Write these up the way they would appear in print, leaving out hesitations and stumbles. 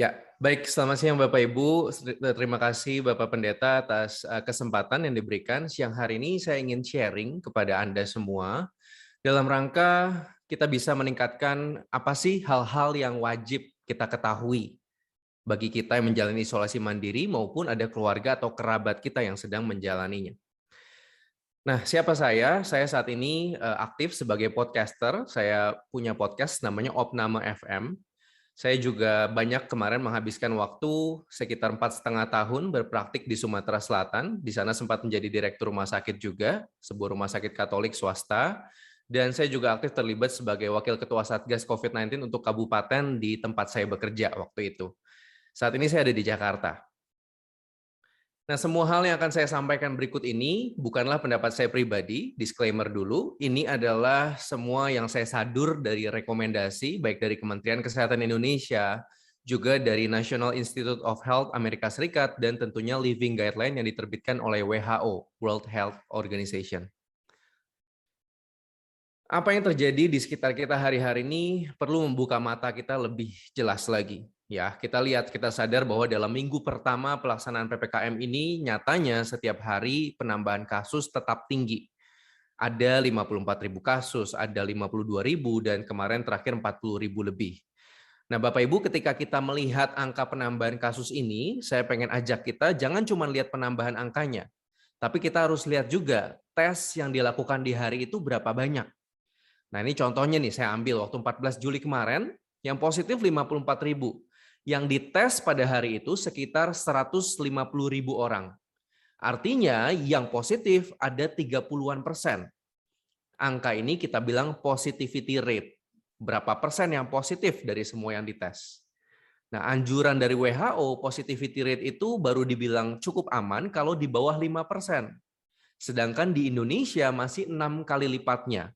Ya, baik. Selamat siang Bapak Ibu. Terima kasih Bapak Pendeta atas kesempatan yang diberikan. Siang hari ini saya ingin sharing kepada Anda semua dalam rangka kita bisa meningkatkan apa sih hal-hal yang wajib kita ketahui bagi kita yang menjalani isolasi mandiri maupun ada keluarga atau kerabat kita yang sedang menjalaninya. Nah, siapa saya? Saya saat ini aktif sebagai podcaster. Saya punya podcast namanya Opname FM. Saya juga banyak kemarin menghabiskan waktu sekitar 4,5 tahun berpraktik di Sumatera Selatan. Di sana sempat menjadi direktur rumah sakit juga, sebuah rumah sakit Katolik swasta. Dan saya juga aktif terlibat sebagai wakil ketua Satgas COVID-19 untuk kabupaten di tempat saya bekerja waktu itu. Saat ini saya ada di Jakarta. Nah, semua hal yang akan saya sampaikan berikut ini bukanlah pendapat saya pribadi, disclaimer dulu. Ini adalah semua yang saya sadur dari rekomendasi, baik dari Kementerian Kesehatan Indonesia, juga dari National Institute of Health Amerika Serikat, dan tentunya Living Guideline yang diterbitkan oleh WHO, World Health Organization. Apa yang terjadi di sekitar kita hari-hari ini perlu membuka mata kita lebih jelas lagi. Ya, kita lihat, kita sadar bahwa dalam minggu pertama pelaksanaan PPKM ini nyatanya setiap hari penambahan kasus tetap tinggi. Ada 54.000 kasus, ada 52.000 dan kemarin terakhir 40.000 lebih. Nah, Bapak Ibu, ketika kita melihat angka penambahan kasus ini, saya pengen ajak kita jangan cuma lihat penambahan angkanya, tapi kita harus lihat juga tes yang dilakukan di hari itu berapa banyak. Nah, ini contohnya nih, saya ambil waktu 14 Juli kemarin, yang positif 54.000. Yang dites pada hari itu sekitar 150.000 orang. Artinya yang positif ada 30-an%. Angka ini kita bilang positivity rate. Berapa persen yang positif dari semua yang dites. Nah, anjuran dari WHO, positivity rate itu baru dibilang cukup aman kalau di bawah 5%. Sedangkan di Indonesia masih 6 kali lipatnya.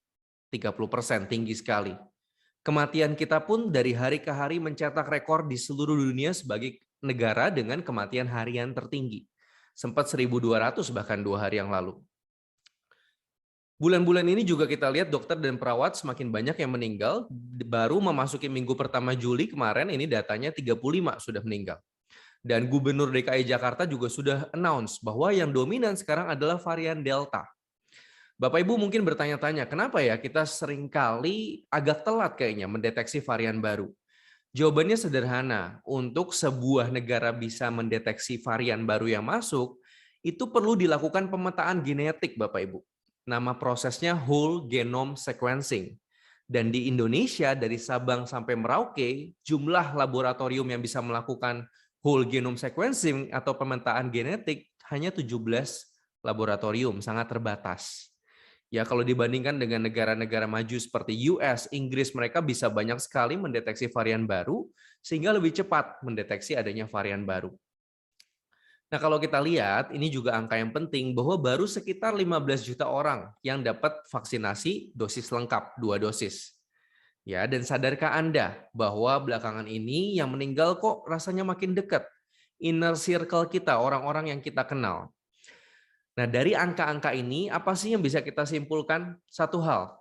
30%, tinggi sekali. Kematian kita pun dari hari ke hari mencetak rekor di seluruh dunia sebagai negara dengan kematian harian tertinggi. Sempat 1.200 bahkan 2 hari yang lalu. Bulan-bulan ini juga kita lihat dokter dan perawat semakin banyak yang meninggal. Baru memasuki minggu pertama Juli kemarin ini datanya 35 sudah meninggal. Dan Gubernur DKI Jakarta juga sudah announce bahwa yang dominan sekarang adalah varian Delta. Bapak Ibu mungkin bertanya-tanya, kenapa ya kita seringkali agak telat kayaknya mendeteksi varian baru? Jawabannya sederhana, untuk sebuah negara bisa mendeteksi varian baru yang masuk, itu perlu dilakukan pemetaan genetik Bapak Ibu. Nama prosesnya whole genome sequencing. Dan di Indonesia dari Sabang sampai Merauke, jumlah laboratorium yang bisa melakukan whole genome sequencing atau pemetaan genetik hanya 17 laboratorium, sangat terbatas. Ya, kalau dibandingkan dengan negara-negara maju seperti US, Inggris, mereka bisa banyak sekali mendeteksi varian baru, sehingga lebih cepat mendeteksi adanya varian baru. Nah, kalau kita lihat, ini juga angka yang penting, bahwa baru sekitar 15 juta orang yang dapat vaksinasi dosis lengkap, 2 dosis. Ya, dan sadarkah Anda bahwa belakangan ini yang meninggal kok rasanya makin dekat? Inner circle kita, orang-orang yang kita kenal. Nah, dari angka-angka ini, apa sih yang bisa kita simpulkan? Satu hal,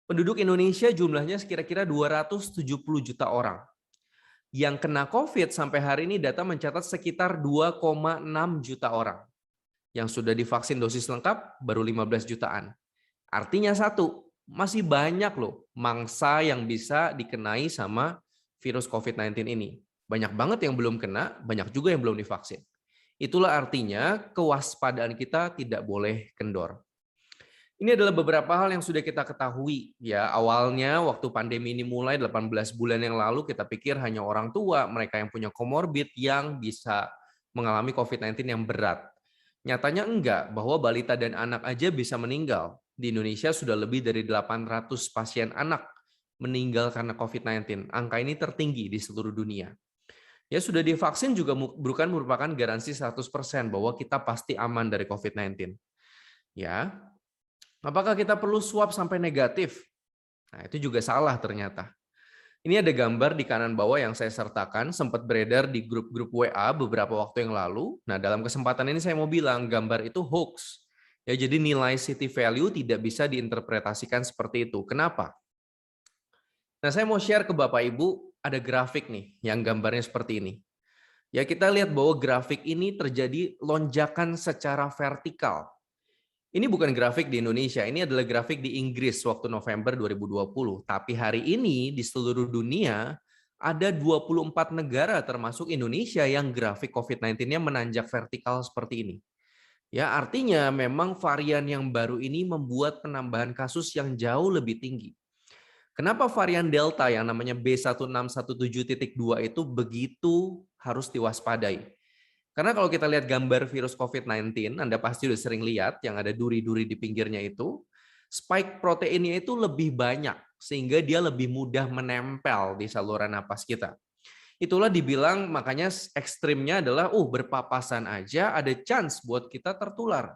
penduduk Indonesia jumlahnya kira-kira 270 juta orang. Yang kena COVID sampai hari ini data mencatat sekitar 2,6 juta orang. Yang sudah divaksin dosis lengkap baru 15 jutaan. Artinya satu, masih banyak loh mangsa yang bisa dikenai sama virus COVID-19 ini. Banyak banget yang belum kena, banyak juga yang belum divaksin. Itulah artinya kewaspadaan kita tidak boleh kendor. Ini adalah beberapa hal yang sudah kita ketahui. Ya, awalnya waktu pandemi ini mulai 18 bulan yang lalu kita pikir hanya orang tua, mereka yang punya komorbid yang bisa mengalami COVID-19 yang berat. Nyatanya enggak, bahwa balita dan anak aja bisa meninggal. Di Indonesia sudah lebih dari 800 pasien anak meninggal karena COVID-19. Angka ini tertinggi di seluruh dunia. Ya, sudah divaksin juga bukan merupakan garansi 100% bahwa kita pasti aman dari COVID-19. Ya, apakah kita perlu swab sampai negatif? Nah, itu juga salah ternyata. Ini ada gambar di kanan bawah yang saya sertakan, sempat beredar di grup-grup WA beberapa waktu yang lalu. Nah, dalam kesempatan ini saya mau bilang, gambar itu hoax. Ya, jadi nilai city value tidak bisa diinterpretasikan seperti itu. Kenapa? Nah, saya mau share ke Bapak Ibu ada grafik nih yang gambarnya seperti ini. Ya, kita lihat bahwa grafik ini terjadi lonjakan secara vertikal. Ini bukan grafik di Indonesia, ini adalah grafik di Inggris waktu November 2020. Tapi hari ini di seluruh dunia ada 24 negara termasuk Indonesia yang grafik COVID-19-nya menanjak vertikal seperti ini. Ya, artinya memang varian yang baru ini membuat penambahan kasus yang jauh lebih tinggi. Kenapa varian Delta yang namanya B1617.2 itu begitu harus diwaspadai? Karena kalau kita lihat gambar virus COVID-19, Anda pasti sudah sering lihat yang ada duri-duri di pinggirnya itu, spike proteinnya itu lebih banyak, sehingga dia lebih mudah menempel di saluran napas kita. Itulah dibilang makanya ekstrimnya adalah berpapasan aja ada chance buat kita tertular.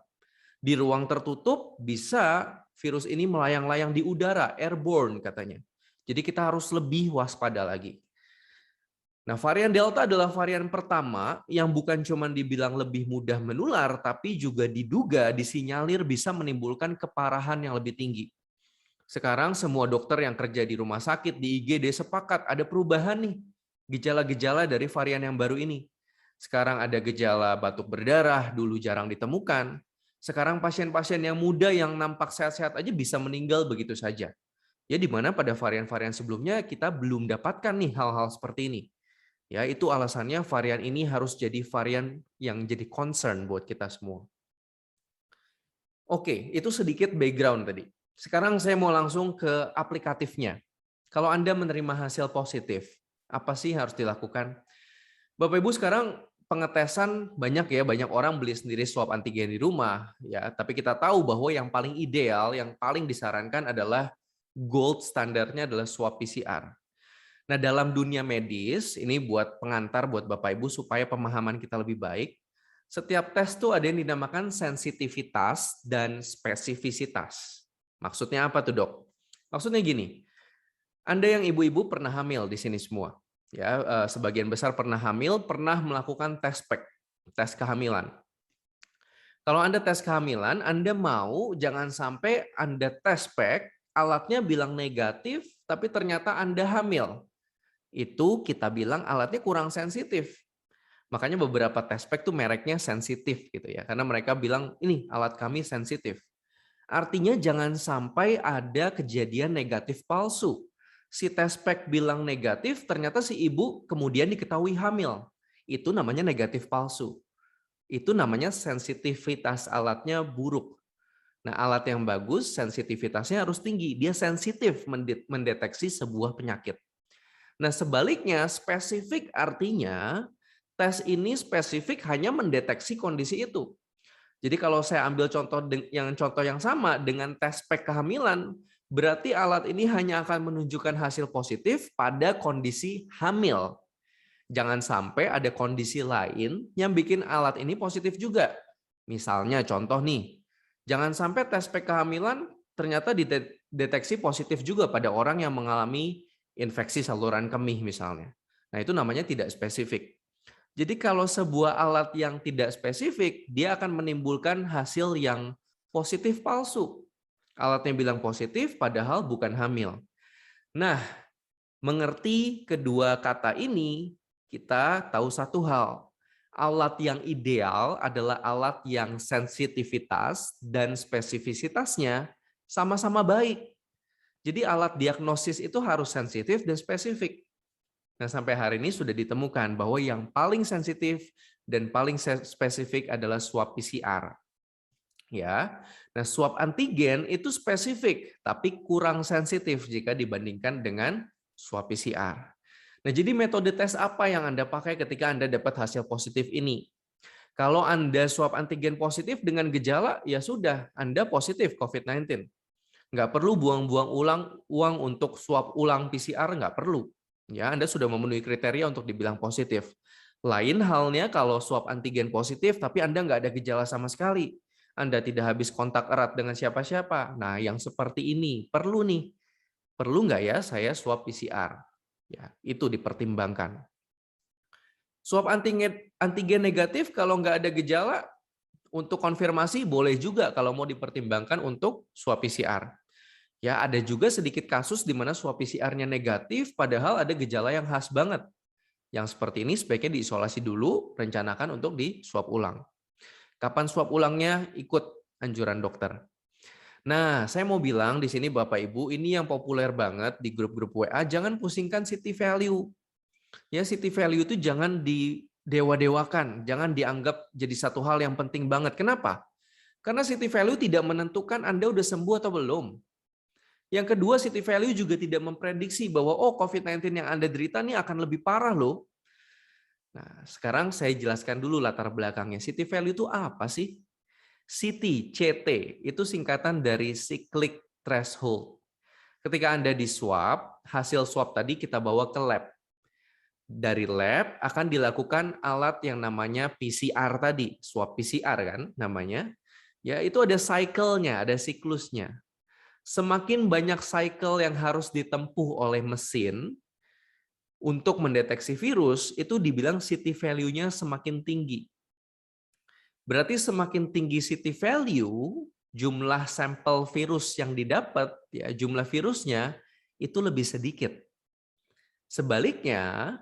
Di ruang tertutup bisa virus ini melayang-layang di udara, airborne katanya. Jadi kita harus lebih waspada lagi. Nah, varian Delta adalah varian pertama yang bukan cuma dibilang lebih mudah menular, tapi juga diduga disinyalir bisa menimbulkan keparahan yang lebih tinggi. Sekarang semua dokter yang kerja di rumah sakit, di IGD sepakat ada perubahan nih. Gejala-gejala dari varian yang baru ini. Sekarang ada gejala batuk berdarah, dulu jarang ditemukan. Sekarang pasien-pasien yang muda yang nampak sehat-sehat aja bisa meninggal begitu saja. Ya, di mana pada varian-varian sebelumnya kita belum dapatkan nih hal-hal seperti ini. Ya, itu alasannya varian ini harus jadi varian yang jadi concern buat kita semua. Oke, itu sedikit background tadi. Sekarang saya mau langsung ke aplikatifnya. Kalau Anda menerima hasil positif, apa sih harus dilakukan? Bapak Ibu, sekarang pengetesan banyak ya, banyak orang beli sendiri swab antigen di rumah ya, tapi kita tahu bahwa yang paling ideal, yang paling disarankan adalah gold standarnya adalah swab PCR. Nah, dalam dunia medis, ini buat pengantar buat Bapak Ibu supaya pemahaman kita lebih baik. Setiap tes tuh ada yang dinamakan sensitivitas dan spesifisitas. Maksudnya apa tuh, Dok? Maksudnya gini, Anda yang ibu-ibu pernah hamil di sini semua. Ya, sebagian besar pernah hamil, pernah melakukan tes pack, tes kehamilan. Kalau Anda tes kehamilan, Anda mau jangan sampai Anda tes pack, alatnya bilang negatif, tapi ternyata Anda hamil. Itu kita bilang alatnya kurang sensitif. Makanya beberapa test pack tuh mereknya sensitif gitu ya, karena mereka bilang ini alat kami sensitif. Artinya jangan sampai ada kejadian negatif palsu. Si test pack bilang negatif, ternyata si ibu kemudian diketahui hamil. Itu namanya negatif palsu. Itu namanya sensitivitas alatnya buruk. Nah, alat yang bagus sensitivitasnya harus tinggi. Dia sensitif mendeteksi sebuah penyakit. Nah, sebaliknya spesifik artinya tes ini spesifik hanya mendeteksi kondisi itu. Jadi kalau saya ambil contoh yang sama dengan tes pack kehamilan, berarti alat ini hanya akan menunjukkan hasil positif pada kondisi hamil. Jangan sampai ada kondisi lain yang bikin alat ini positif juga. Misalnya contoh nih, jangan sampai tes pack kehamilan ternyata dideteksi positif juga pada orang yang mengalami infeksi saluran kemih misalnya. Nah, itu namanya tidak spesifik. Jadi kalau sebuah alat yang tidak spesifik, dia akan menimbulkan hasil yang positif palsu. Alatnya bilang positif padahal bukan hamil. Nah, mengerti kedua kata ini, kita tahu satu hal. Alat yang ideal adalah alat yang sensitivitas dan spesifisitasnya sama-sama baik. Jadi alat diagnosis itu harus sensitif dan spesifik. Nah, sampai hari ini sudah ditemukan bahwa yang paling sensitif dan paling spesifik adalah swab PCR. Ya. Nah, swab antigen itu spesifik tapi kurang sensitif jika dibandingkan dengan swab PCR. Nah, jadi metode tes apa yang Anda pakai ketika Anda dapat hasil positif ini? Kalau Anda swab antigen positif dengan gejala, ya sudah, Anda positif COVID-19. Nggak perlu buang-buang uang untuk swab ulang PCR, nggak perlu. Ya, Anda sudah memenuhi kriteria untuk dibilang positif. Lain halnya kalau swab antigen positif, tapi Anda nggak ada gejala sama sekali. Anda tidak habis kontak erat dengan siapa-siapa. Nah, yang seperti ini perlu nih. Perlu nggak ya saya swab PCR? Ya, itu dipertimbangkan. Swab antigen negatif kalau nggak ada gejala, untuk konfirmasi boleh juga kalau mau dipertimbangkan untuk swab PCR. Ya, ada juga sedikit kasus di mana swab PCR-nya negatif, padahal ada gejala yang khas banget. Yang seperti ini sebaiknya diisolasi dulu, rencanakan untuk di swab ulang. Kapan swab ulangnya? Ikut anjuran dokter. Nah, saya mau bilang di sini Bapak Ibu, ini yang populer banget di grup-grup WA, jangan pusingkan city value. Ya, city value itu jangan didewa-dewakan, jangan dianggap jadi satu hal yang penting banget. Kenapa? Karena city value tidak menentukan Anda udah sembuh atau belum. Yang kedua, city value juga tidak memprediksi bahwa COVID-19 yang Anda derita nih akan lebih parah loh. Nah, sekarang saya jelaskan dulu latar belakangnya. City value itu apa sih? CT itu singkatan dari cyclic threshold. Ketika Anda di swab, hasil swab tadi kita bawa ke lab. Dari lab akan dilakukan alat yang namanya PCR tadi, swab PCR kan namanya. Ya, itu ada cycle-nya, ada siklusnya. Semakin banyak cycle yang harus ditempuh oleh mesin untuk mendeteksi virus, itu dibilang city value-nya semakin tinggi. Berarti semakin tinggi city value, jumlah sampel virus yang didapat, ya jumlah virusnya itu lebih sedikit. Sebaliknya,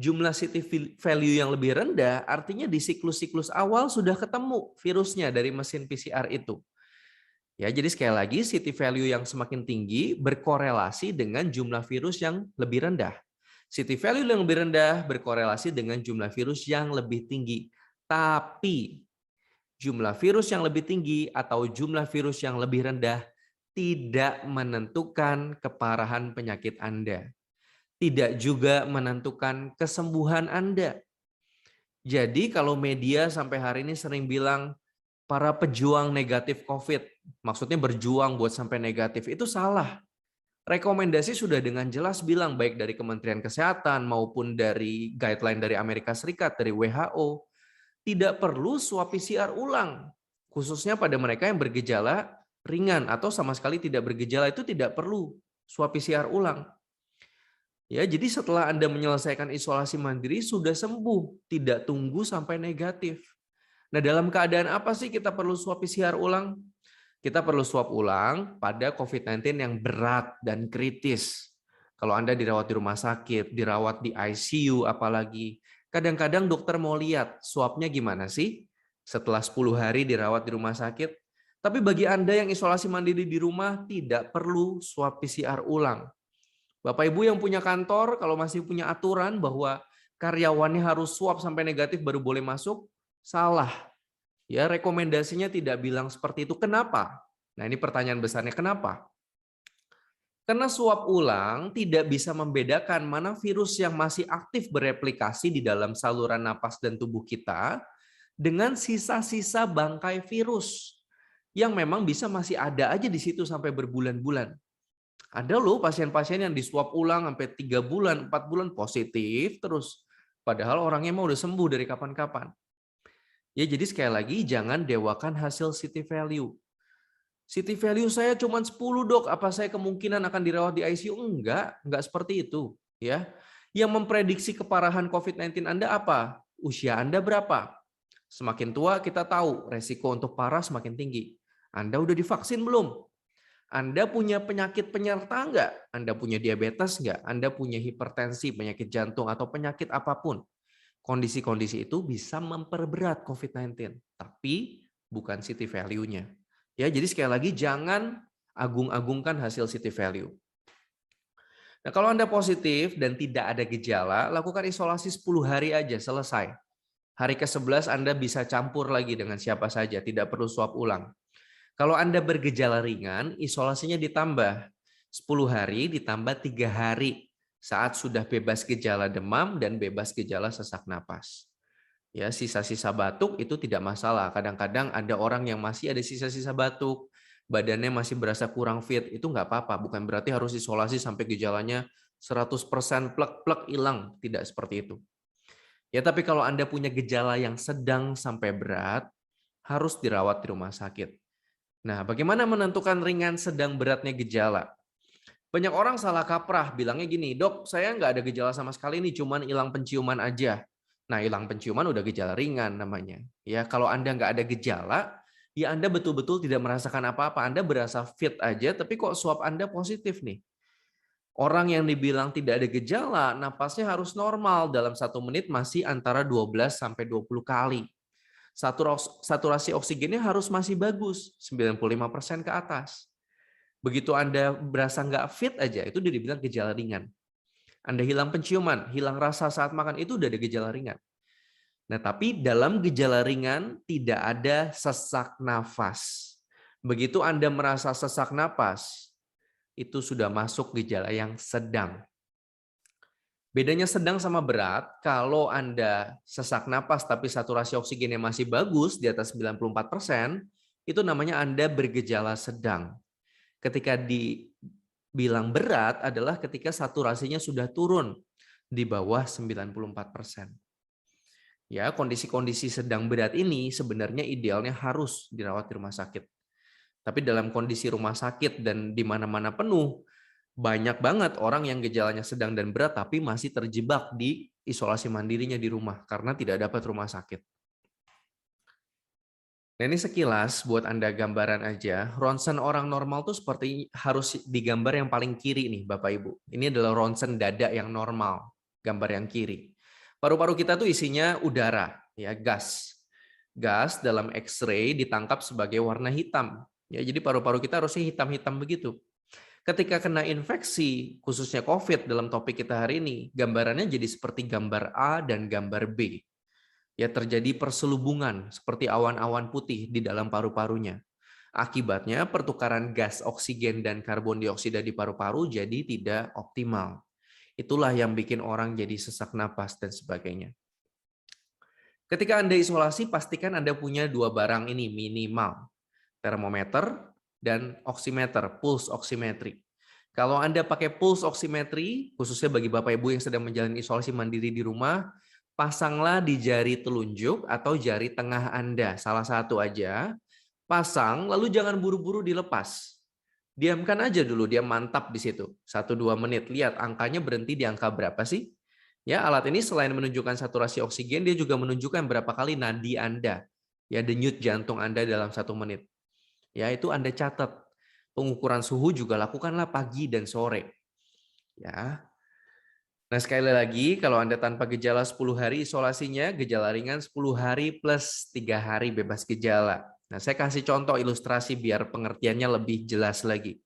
jumlah city value yang lebih rendah, artinya di siklus-siklus awal sudah ketemu virusnya dari mesin PCR itu. Ya, jadi sekali lagi city value yang semakin tinggi berkorelasi dengan jumlah virus yang lebih rendah. City value yang lebih rendah berkorelasi dengan jumlah virus yang lebih tinggi. Tapi jumlah virus yang lebih tinggi atau jumlah virus yang lebih rendah tidak menentukan keparahan penyakit Anda. Tidak juga menentukan kesembuhan Anda. Jadi kalau media sampai hari ini sering bilang para pejuang negatif COVID, maksudnya berjuang buat sampai negatif, itu salah. Rekomendasi sudah dengan jelas bilang baik dari Kementerian Kesehatan maupun dari guideline dari Amerika Serikat, dari WHO, tidak perlu swab PCR ulang. Khususnya pada mereka yang bergejala ringan atau sama sekali tidak bergejala, itu tidak perlu swab PCR ulang. Ya, jadi setelah Anda menyelesaikan isolasi mandiri sudah sembuh, tidak tunggu sampai negatif. Nah, dalam keadaan apa sih kita perlu swab PCR ulang? Kita perlu swab ulang pada COVID-19 yang berat dan kritis. Kalau Anda dirawat di rumah sakit, dirawat di ICU apalagi, kadang-kadang dokter mau lihat swabnya gimana sih setelah 10 hari dirawat di rumah sakit. Tapi bagi Anda yang isolasi mandiri di rumah, tidak perlu swab PCR ulang. Bapak Ibu yang punya kantor, kalau masih punya aturan bahwa karyawannya harus swab sampai negatif baru boleh masuk, salah. Ya, rekomendasinya tidak bilang seperti itu. Kenapa? Nah, ini pertanyaan besarnya, kenapa? Karena swab ulang tidak bisa membedakan mana virus yang masih aktif bereplikasi di dalam saluran napas dan tubuh kita dengan sisa-sisa bangkai virus yang memang bisa masih ada aja di situ sampai berbulan-bulan. Ada loh pasien-pasien yang diswab ulang sampai 3 bulan, 4 bulan positif terus. Padahal orangnya mau udah sembuh dari kapan-kapan. Ya, jadi sekali lagi jangan dewakan hasil city value. City value saya cuma 10 dok, apa saya kemungkinan akan dirawat di ICU? Enggak seperti itu. Ya, yang memprediksi keparahan COVID-19 Anda apa? Usia Anda berapa? Semakin tua kita tahu resiko untuk parah semakin tinggi. Anda udah divaksin belum? Anda punya penyakit penyerta enggak? Anda punya diabetes enggak? Anda punya hipertensi, penyakit jantung, atau penyakit apapun. Kondisi-kondisi itu bisa memperberat COVID-19, tapi bukan city value-nya. Ya, jadi sekali lagi jangan agung-agungkan hasil city value. Nah, kalau Anda positif dan tidak ada gejala, lakukan isolasi 10 hari aja, selesai. Hari ke-11 Anda bisa campur lagi dengan siapa saja, tidak perlu swab ulang. Kalau Anda bergejala ringan, isolasinya ditambah 10 hari ditambah 3 hari saat sudah bebas gejala demam dan bebas gejala sesak napas. Ya, sisa-sisa batuk itu tidak masalah. Kadang-kadang ada orang yang masih ada sisa-sisa batuk, badannya masih berasa kurang fit, itu nggak apa-apa. Bukan berarti harus isolasi sampai gejalanya 100% plek-plek hilang, tidak seperti itu. Ya, tapi kalau Anda punya gejala yang sedang sampai berat, harus dirawat di rumah sakit. Nah, bagaimana menentukan ringan, sedang, beratnya gejala? Banyak orang salah kaprah, bilangnya gini, dok, saya nggak ada gejala sama sekali nih, cuman hilang penciuman aja. Nah, hilang penciuman udah gejala ringan namanya. Ya, kalau Anda nggak ada gejala, Ya Anda betul-betul tidak merasakan apa-apa, Anda berasa fit aja, tapi kok swab Anda positif nih. Orang yang dibilang tidak ada gejala, napasnya harus normal, dalam 1 menit masih antara 12 sampai 20 kali. Saturasi oksigennya harus masih bagus, 95% ke atas. Begitu Anda berasa nggak fit aja, itu udah dibilang gejala ringan. Anda hilang penciuman, hilang rasa saat makan, itu udah ada gejala ringan. Nah, tapi dalam gejala ringan tidak ada sesak nafas. Begitu Anda merasa sesak napas, itu sudah masuk gejala yang sedang. Bedanya sedang sama berat, kalau Anda sesak napas tapi saturasi oksigennya masih bagus di atas 94%, itu namanya Anda bergejala sedang. Ketika dibilang berat adalah ketika saturasinya sudah turun di bawah 94%. Ya, kondisi-kondisi sedang berat ini sebenarnya idealnya harus dirawat di rumah sakit. Tapi dalam kondisi rumah sakit dan di mana-mana penuh, banyak banget orang yang gejalanya sedang dan berat tapi masih terjebak di isolasi mandirinya di rumah karena tidak dapat rumah sakit. Nah, ini sekilas buat Anda gambaran aja. Ronsen orang normal tuh seperti harus digambar yang paling kiri nih, Bapak Ibu. Ini adalah ronsen dada yang normal, gambar yang kiri. Paru-paru kita tuh isinya udara, ya, gas. Gas dalam X-ray ditangkap sebagai warna hitam. Ya, jadi paru-paru kita harusnya hitam-hitam begitu. Ketika kena infeksi, khususnya COVID dalam topik kita hari ini, gambarannya jadi seperti gambar A dan gambar B. Ya, terjadi perselubungan seperti awan-awan putih di dalam paru-parunya. Akibatnya pertukaran gas oksigen dan karbon dioksida di paru-paru jadi tidak optimal. Itulah yang bikin orang jadi sesak napas dan sebagainya. Ketika Anda isolasi, pastikan Anda punya 2 barang ini minimal. Termometer dan oximeter, pulse oximetry. Kalau Anda pakai pulse oximetry, khususnya bagi Bapak Ibu yang sedang menjalani isolasi mandiri di rumah, pasanglah di jari telunjuk atau jari tengah Anda, salah satu aja. Pasang, lalu jangan buru-buru dilepas. Diamkan aja dulu, dia mantap di situ. 1-2 menit, lihat angkanya berhenti di angka berapa sih? Ya, alat ini selain menunjukkan saturasi oksigen, dia juga menunjukkan berapa kali nadi Anda, ya, denyut jantung Anda dalam 1 menit. Ya, itu Anda catat. Pengukuran suhu juga lakukanlah pagi dan sore. Ya. Nah, sekali lagi, kalau Anda tanpa gejala 10 hari isolasinya, gejala ringan 10 hari plus 3 hari bebas gejala. Nah, saya kasih contoh ilustrasi biar pengertiannya lebih jelas lagi.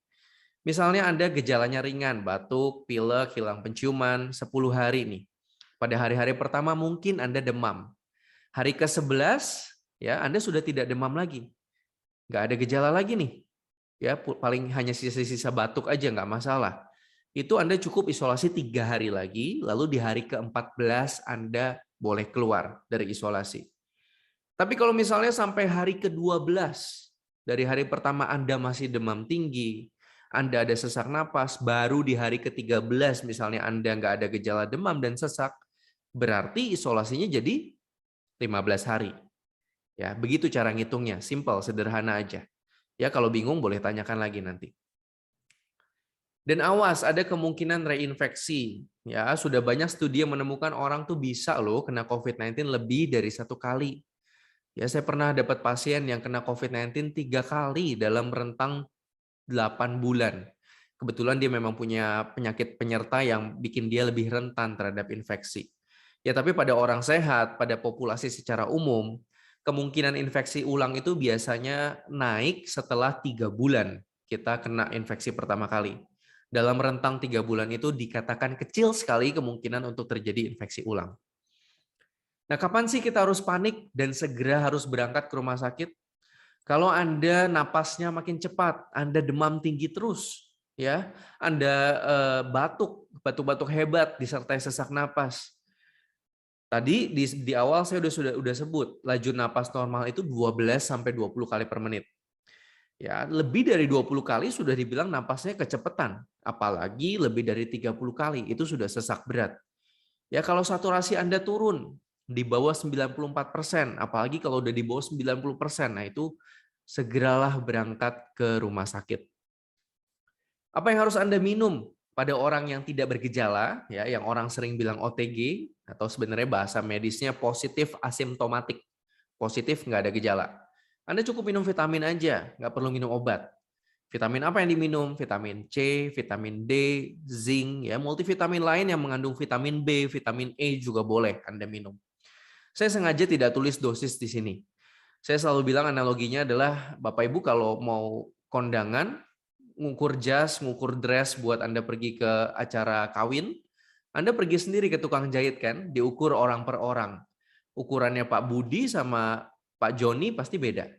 Misalnya Anda gejalanya ringan, batuk, pilek, hilang penciuman, 10 hari nih. Pada hari-hari pertama mungkin Anda demam. Hari ke-11, ya, Anda sudah tidak demam lagi. Nggak ada gejala lagi nih. Ya, paling hanya sisa-sisa batuk aja, nggak masalah. Itu Anda cukup isolasi 3 hari lagi, lalu di hari ke-14 Anda boleh keluar dari isolasi. Tapi kalau misalnya sampai hari ke-12, dari hari pertama Anda masih demam tinggi, Anda ada sesak napas, baru di hari ke-13 misalnya Anda nggak ada gejala demam dan sesak, berarti isolasinya jadi 15 hari. Ya, begitu cara ngitungnya, simple, sederhana aja. Ya, kalau bingung boleh tanyakan lagi nanti. Dan awas, ada kemungkinan reinfeksi. Ya, sudah banyak studi yang menemukan orang tuh bisa loh kena COVID-19 lebih dari 1 kali. Ya, saya pernah dapat pasien yang kena COVID-19 3 kali dalam rentang 8 bulan. Kebetulan dia memang punya penyakit penyerta yang bikin dia lebih rentan terhadap infeksi. Ya, tapi pada orang sehat, pada populasi secara umum, kemungkinan infeksi ulang itu biasanya naik setelah 3 bulan kita kena infeksi pertama kali. Dalam rentang 3 bulan itu dikatakan kecil sekali kemungkinan untuk terjadi infeksi ulang. Nah, kapan sih kita harus panik dan segera harus berangkat ke rumah sakit? Kalau Anda napasnya makin cepat, Anda demam tinggi terus, ya, Anda batuk-batuk hebat disertai sesak napas. Tadi di awal saya sudah sebut, laju napas normal itu 12 sampai 20 kali per menit. Ya, lebih dari 20 kali sudah dibilang napasnya kecepatan, apalagi lebih dari 30 kali itu sudah sesak berat. Ya, kalau saturasi Anda turun di bawah 94%, apalagi kalau udah di bawah 90%, nah itu segeralah berangkat ke rumah sakit. Apa yang harus Anda minum pada orang yang tidak bergejala, ya, yang orang sering bilang OTG, atau sebenarnya bahasa medisnya positif asimptomatik. Positif nggak ada gejala. Anda cukup minum vitamin aja, nggak perlu minum obat. Vitamin apa yang diminum? Vitamin C, vitamin D, zinc, ya, multivitamin lain yang mengandung vitamin B, vitamin E juga boleh Anda minum. Saya sengaja tidak tulis dosis di sini. Saya selalu bilang analoginya adalah Bapak Ibu kalau mau kondangan, ngukur jas, ngukur dress buat Anda pergi ke acara kawin, Anda pergi sendiri ke tukang jahit kan, diukur orang per orang. Ukurannya Pak Budi sama Pak Joni pasti beda.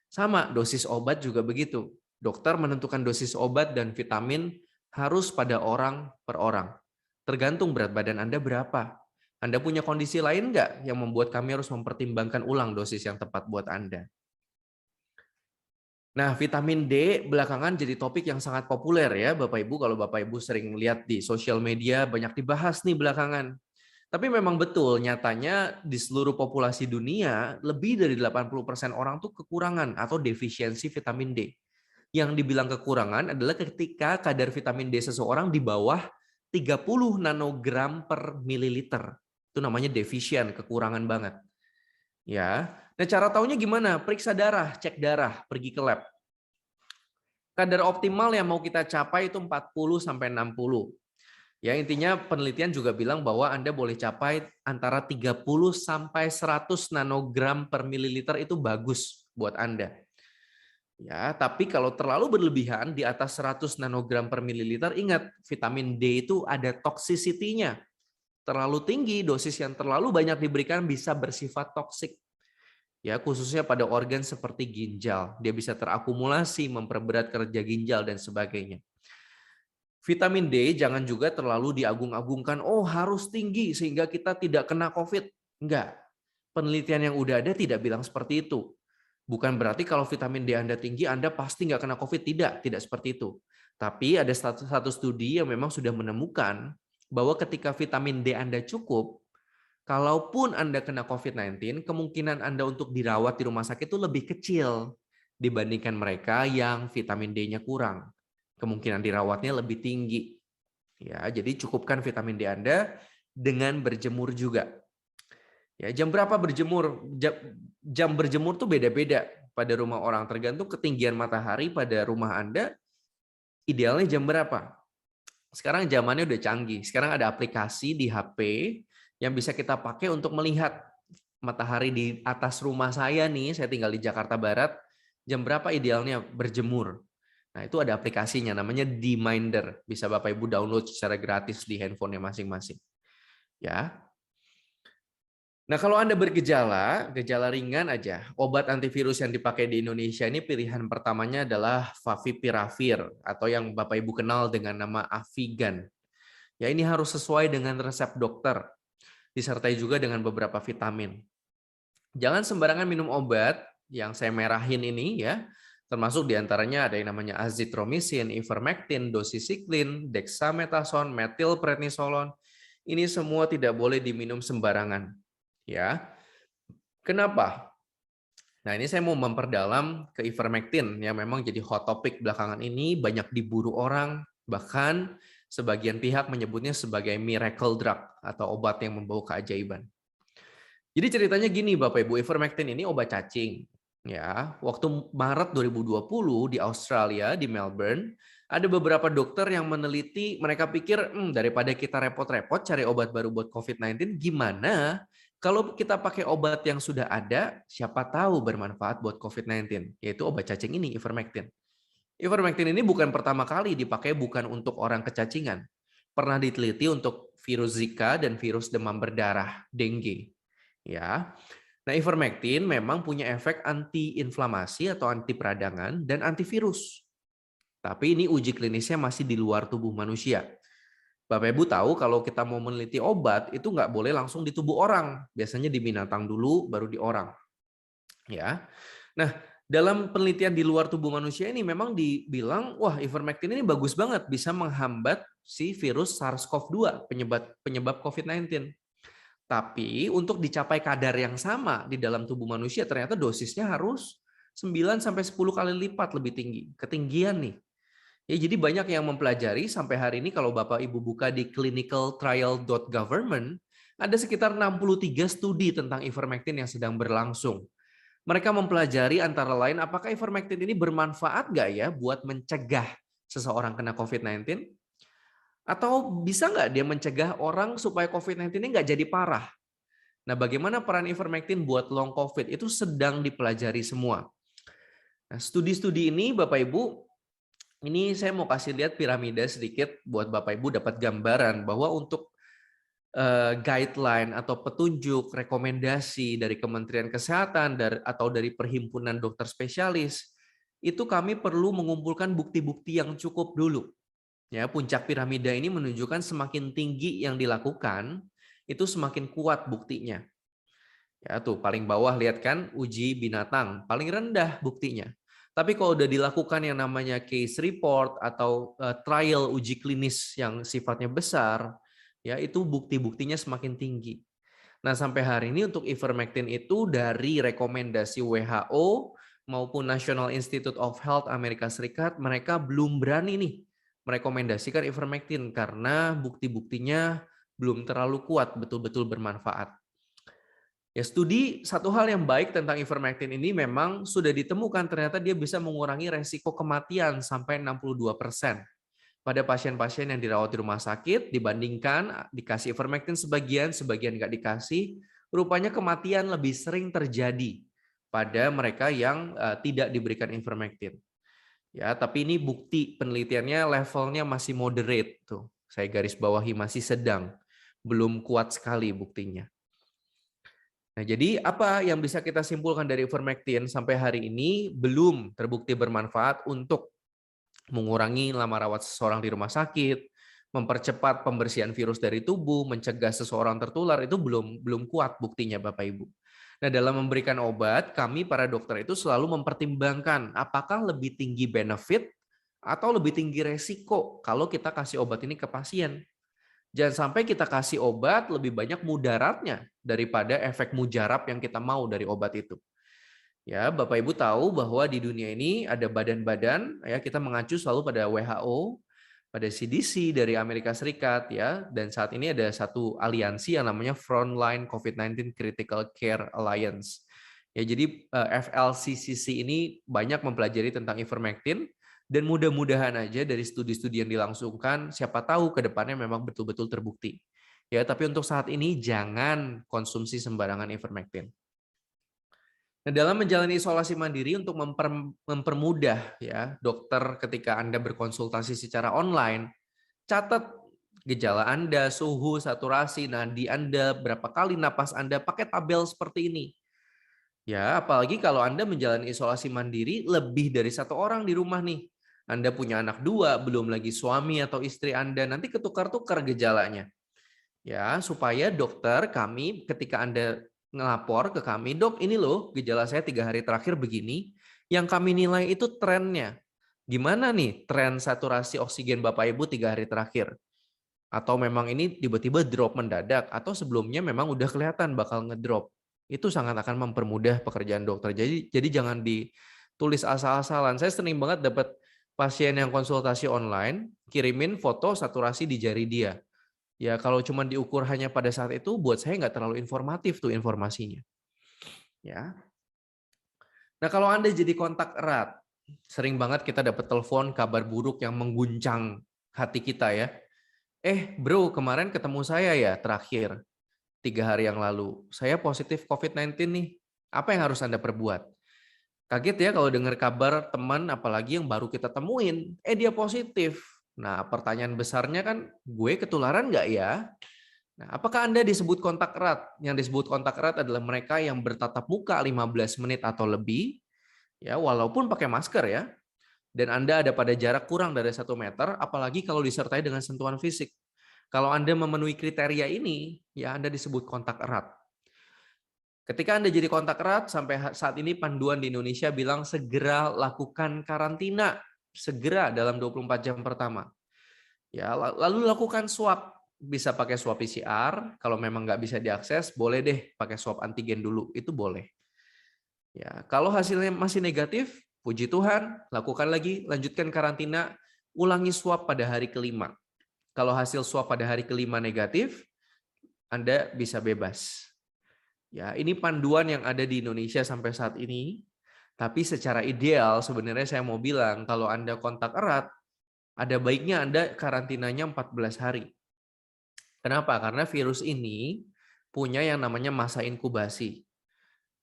Sama, dosis obat juga begitu. Dokter menentukan dosis obat dan vitamin harus pada orang per orang. Tergantung berat badan Anda berapa. Anda punya kondisi lain nggak yang membuat kami harus mempertimbangkan ulang dosis yang tepat buat Anda? Nah, vitamin D belakangan jadi topik yang sangat populer ya, Bapak Ibu. Kalau Bapak Ibu sering lihat di sosial media, banyak dibahas nih belakangan. Tapi memang betul, nyatanya di seluruh populasi dunia, lebih dari 80% orang tuh kekurangan atau defisiensi vitamin D. Yang dibilang kekurangan adalah ketika kadar vitamin D seseorang di bawah 30 nanogram per mililiter. Itu namanya defisien, kekurangan banget. Ya. Nah, cara taunya gimana? Periksa darah, cek darah, pergi ke lab. Kadar optimal yang mau kita capai itu 40 sampai 60. Ya, intinya penelitian juga bilang bahwa Anda boleh capai antara 30 sampai 100 nanogram per mililiter itu bagus buat Anda. Ya, tapi kalau terlalu berlebihan di atas 100 nanogram per mililiter, ingat vitamin D itu ada toxicity-nya. Terlalu tinggi, dosis yang terlalu banyak diberikan bisa bersifat toksik. Ya, khususnya pada organ seperti ginjal. Dia bisa terakumulasi, memperberat kerja ginjal dan sebagainya. Vitamin D jangan juga terlalu diagung-agungkan, oh harus tinggi sehingga kita tidak kena COVID. Enggak. Penelitian yang udah ada tidak bilang seperti itu. Bukan berarti kalau vitamin D Anda tinggi, Anda pasti nggak kena COVID. Tidak seperti itu. Tapi ada satu studi yang memang sudah menemukan bahwa ketika vitamin D Anda cukup, kalaupun Anda kena COVID-19, kemungkinan Anda untuk dirawat di rumah sakit itu lebih kecil dibandingkan mereka yang vitamin D-nya kurang. Kemungkinan dirawatnya lebih tinggi. Ya, jadi cukupkan vitamin D Anda dengan berjemur juga. Ya, jam berapa berjemur? Jam berjemur tuh beda-beda pada rumah orang, tergantung ketinggian matahari pada rumah Anda. Idealnya jam berapa? Sekarang zamannya udah canggih. Sekarang ada aplikasi di HP yang bisa kita pakai untuk melihat matahari di atas rumah saya nih. Saya tinggal di Jakarta Barat. Jam berapa idealnya berjemur? Nah, itu ada aplikasinya namanya D-Minder. Bisa Bapak Ibu download secara gratis di handphonenya masing-masing. Ya. Nah, kalau Anda bergejala, gejala ringan aja, obat antivirus yang dipakai di Indonesia ini pilihan pertamanya adalah Favipiravir atau yang Bapak Ibu kenal dengan nama Avigan. Ya, ini harus sesuai dengan resep dokter, disertai juga dengan beberapa vitamin. Jangan sembarangan minum obat yang saya merahin ini ya, termasuk diantaranya ada yang namanya azitromisin, ivermectin, doxycycline, dexamethasone, metilprednisolon. Ini semua tidak boleh diminum sembarangan. Ya, kenapa? Nah, ini saya mau memperdalam ke ivermectin yang memang jadi hot topic belakangan ini, banyak diburu orang, bahkan sebagian pihak menyebutnya sebagai miracle drug atau obat yang membawa keajaiban. Jadi ceritanya gini Bapak Ibu, ivermectin ini obat cacing. Ya, waktu Maret 2020 di Australia, di Melbourne, ada beberapa dokter yang meneliti, mereka pikir daripada kita repot-repot cari obat baru buat COVID-19, gimana kalau kita pakai obat yang sudah ada, siapa tahu bermanfaat buat COVID-19, yaitu obat cacing ini, ivermectin. Ivermectin ini bukan pertama kali dipakai bukan untuk orang kecacingan. Pernah diteliti untuk virus Zika dan virus demam berdarah, dengue. Ya. Nah, ivermectin memang punya efek anti-inflamasi atau anti peradangan dan antivirus. Tapi ini uji klinisnya masih di luar tubuh manusia. Bapak Ibu tahu kalau kita mau meneliti obat itu nggak boleh langsung di tubuh orang, biasanya di binatang dulu baru di orang. Ya. Nah, dalam penelitian di luar tubuh manusia ini memang dibilang wah ivermectin ini bagus banget bisa menghambat si virus SARS-CoV-2 penyebab COVID-19. Tapi untuk dicapai kadar yang sama di dalam tubuh manusia ternyata dosisnya harus 9 sampai 10 kali lipat lebih tinggi. Ketinggian nih. Ya, jadi banyak yang mempelajari sampai hari ini kalau Bapak Ibu buka di clinicaltrial.government ada sekitar 63 studi tentang ivermectin yang sedang berlangsung. Mereka mempelajari antara lain apakah ivermectin ini bermanfaat nggak ya buat mencegah seseorang kena COVID-19? Atau bisa nggak dia mencegah orang supaya COVID-19 ini nggak jadi parah? Nah, bagaimana peran ivermectin buat long COVID itu sedang dipelajari semua. Nah, studi-studi ini Bapak Ibu, ini saya mau kasih lihat piramida sedikit buat Bapak Ibu dapat gambaran bahwa untuk guideline atau petunjuk, rekomendasi dari Kementerian Kesehatan atau dari Perhimpunan Dokter Spesialis, itu kami perlu mengumpulkan bukti-bukti yang cukup dulu. Ya, puncak piramida ini menunjukkan semakin tinggi yang dilakukan, itu semakin kuat buktinya. Ya, tuh paling bawah lihat kan uji binatang, paling rendah buktinya. Tapi kalau udah dilakukan yang namanya case report atau trial uji klinis yang sifatnya besar, ya itu bukti-buktinya semakin tinggi. Nah, sampai hari ini untuk ivermectin itu dari rekomendasi WHO maupun National Institute of Health Amerika Serikat, mereka belum berani nih merekomendasikan ivermectin karena bukti-buktinya belum terlalu kuat, betul-betul bermanfaat. Ya, studi satu hal yang baik tentang ivermectin ini memang sudah ditemukan ternyata dia bisa mengurangi resiko kematian sampai 62% pada pasien-pasien yang dirawat di rumah sakit dibandingkan dikasih ivermectin sebagian nggak dikasih, rupanya kematian lebih sering terjadi pada mereka yang tidak diberikan ivermectin. Ya, tapi ini bukti penelitiannya levelnya masih moderate tuh. Saya garis bawahi masih sedang, belum kuat sekali buktinya. Nah, jadi apa yang bisa kita simpulkan dari ivermectin sampai hari ini belum terbukti bermanfaat untuk mengurangi lama rawat seseorang di rumah sakit, mempercepat pembersihan virus dari tubuh, mencegah seseorang tertular, itu belum kuat buktinya Bapak Ibu. Nah, dalam memberikan obat, kami para dokter itu selalu mempertimbangkan apakah lebih tinggi benefit atau lebih tinggi resiko kalau kita kasih obat ini ke pasien. Jangan sampai kita kasih obat lebih banyak mudaratnya daripada efek mujarab yang kita mau dari obat itu. Ya, Bapak Ibu tahu bahwa di dunia ini ada badan-badan, ya kita mengacu selalu pada WHO, pada CDC dari Amerika Serikat, ya, dan saat ini ada satu aliansi yang namanya Frontline COVID-19 Critical Care Alliance. Ya, jadi FLCCC ini banyak mempelajari tentang ivermectin dan mudah-mudahan aja dari studi-studi yang dilangsungkan, siapa tahu ke depannya memang betul-betul terbukti. Ya, tapi untuk saat ini jangan konsumsi sembarangan ivermectin. Nah, dalam menjalani isolasi mandiri untuk mempermudah ya dokter ketika Anda berkonsultasi secara online, catat gejala Anda, suhu, saturasi, nadi Anda, berapa kali napas Anda, pakai tabel seperti ini. Ya, apalagi kalau Anda menjalani isolasi mandiri lebih dari satu orang di rumah nih. Anda punya anak dua, belum lagi suami atau istri Anda, nanti ketukar-tukar gejalanya. Ya, supaya dokter kami ketika Anda ngelapor ke kami, dok ini loh gejala saya 3 hari terakhir begini, yang kami nilai itu trennya. Gimana nih tren saturasi oksigen Bapak Ibu 3 hari terakhir? Atau memang ini tiba-tiba drop mendadak, atau sebelumnya memang udah kelihatan bakal ngedrop. Itu sangat akan mempermudah pekerjaan dokter. Jadi jangan ditulis asal-asalan. Saya sering banget dapat pasien yang konsultasi online, kirimin foto saturasi di jari dia. Ya kalau cuma diukur hanya pada saat itu, buat saya nggak terlalu informatif tuh informasinya. Ya. Nah kalau Anda jadi kontak erat, sering banget kita dapat telepon kabar buruk yang mengguncang hati kita ya. Bro, kemarin ketemu saya ya terakhir 3 hari yang lalu. Saya positif COVID-19 nih. Apa yang harus Anda perbuat? Kaget ya kalau dengar kabar teman apalagi yang baru kita temuin, dia positif. Nah pertanyaan besarnya kan, gue ketularan nggak ya? Nah, apakah Anda disebut kontak erat? Yang disebut kontak erat adalah mereka yang bertatap muka 15 menit atau lebih, ya walaupun pakai masker ya, dan Anda ada pada jarak kurang dari 1 meter, apalagi kalau disertai dengan sentuhan fisik. Kalau Anda memenuhi kriteria ini, ya Anda disebut kontak erat. Ketika Anda jadi kontak erat, sampai saat ini panduan di Indonesia bilang segera lakukan karantina, segera dalam 24 jam pertama. Ya, lalu lakukan swab. Bisa pakai swab PCR, kalau memang nggak bisa diakses, boleh deh pakai swab antigen dulu, itu boleh. Ya, kalau hasilnya masih negatif, puji Tuhan, lakukan lagi, lanjutkan karantina, ulangi swab pada hari kelima. Kalau hasil swab pada hari kelima negatif, Anda bisa bebas. Ya, ini panduan yang ada di Indonesia sampai saat ini. Tapi secara ideal sebenarnya saya mau bilang kalau Anda kontak erat, ada baiknya Anda karantinanya 14 hari. Kenapa? Karena virus ini punya yang namanya masa inkubasi.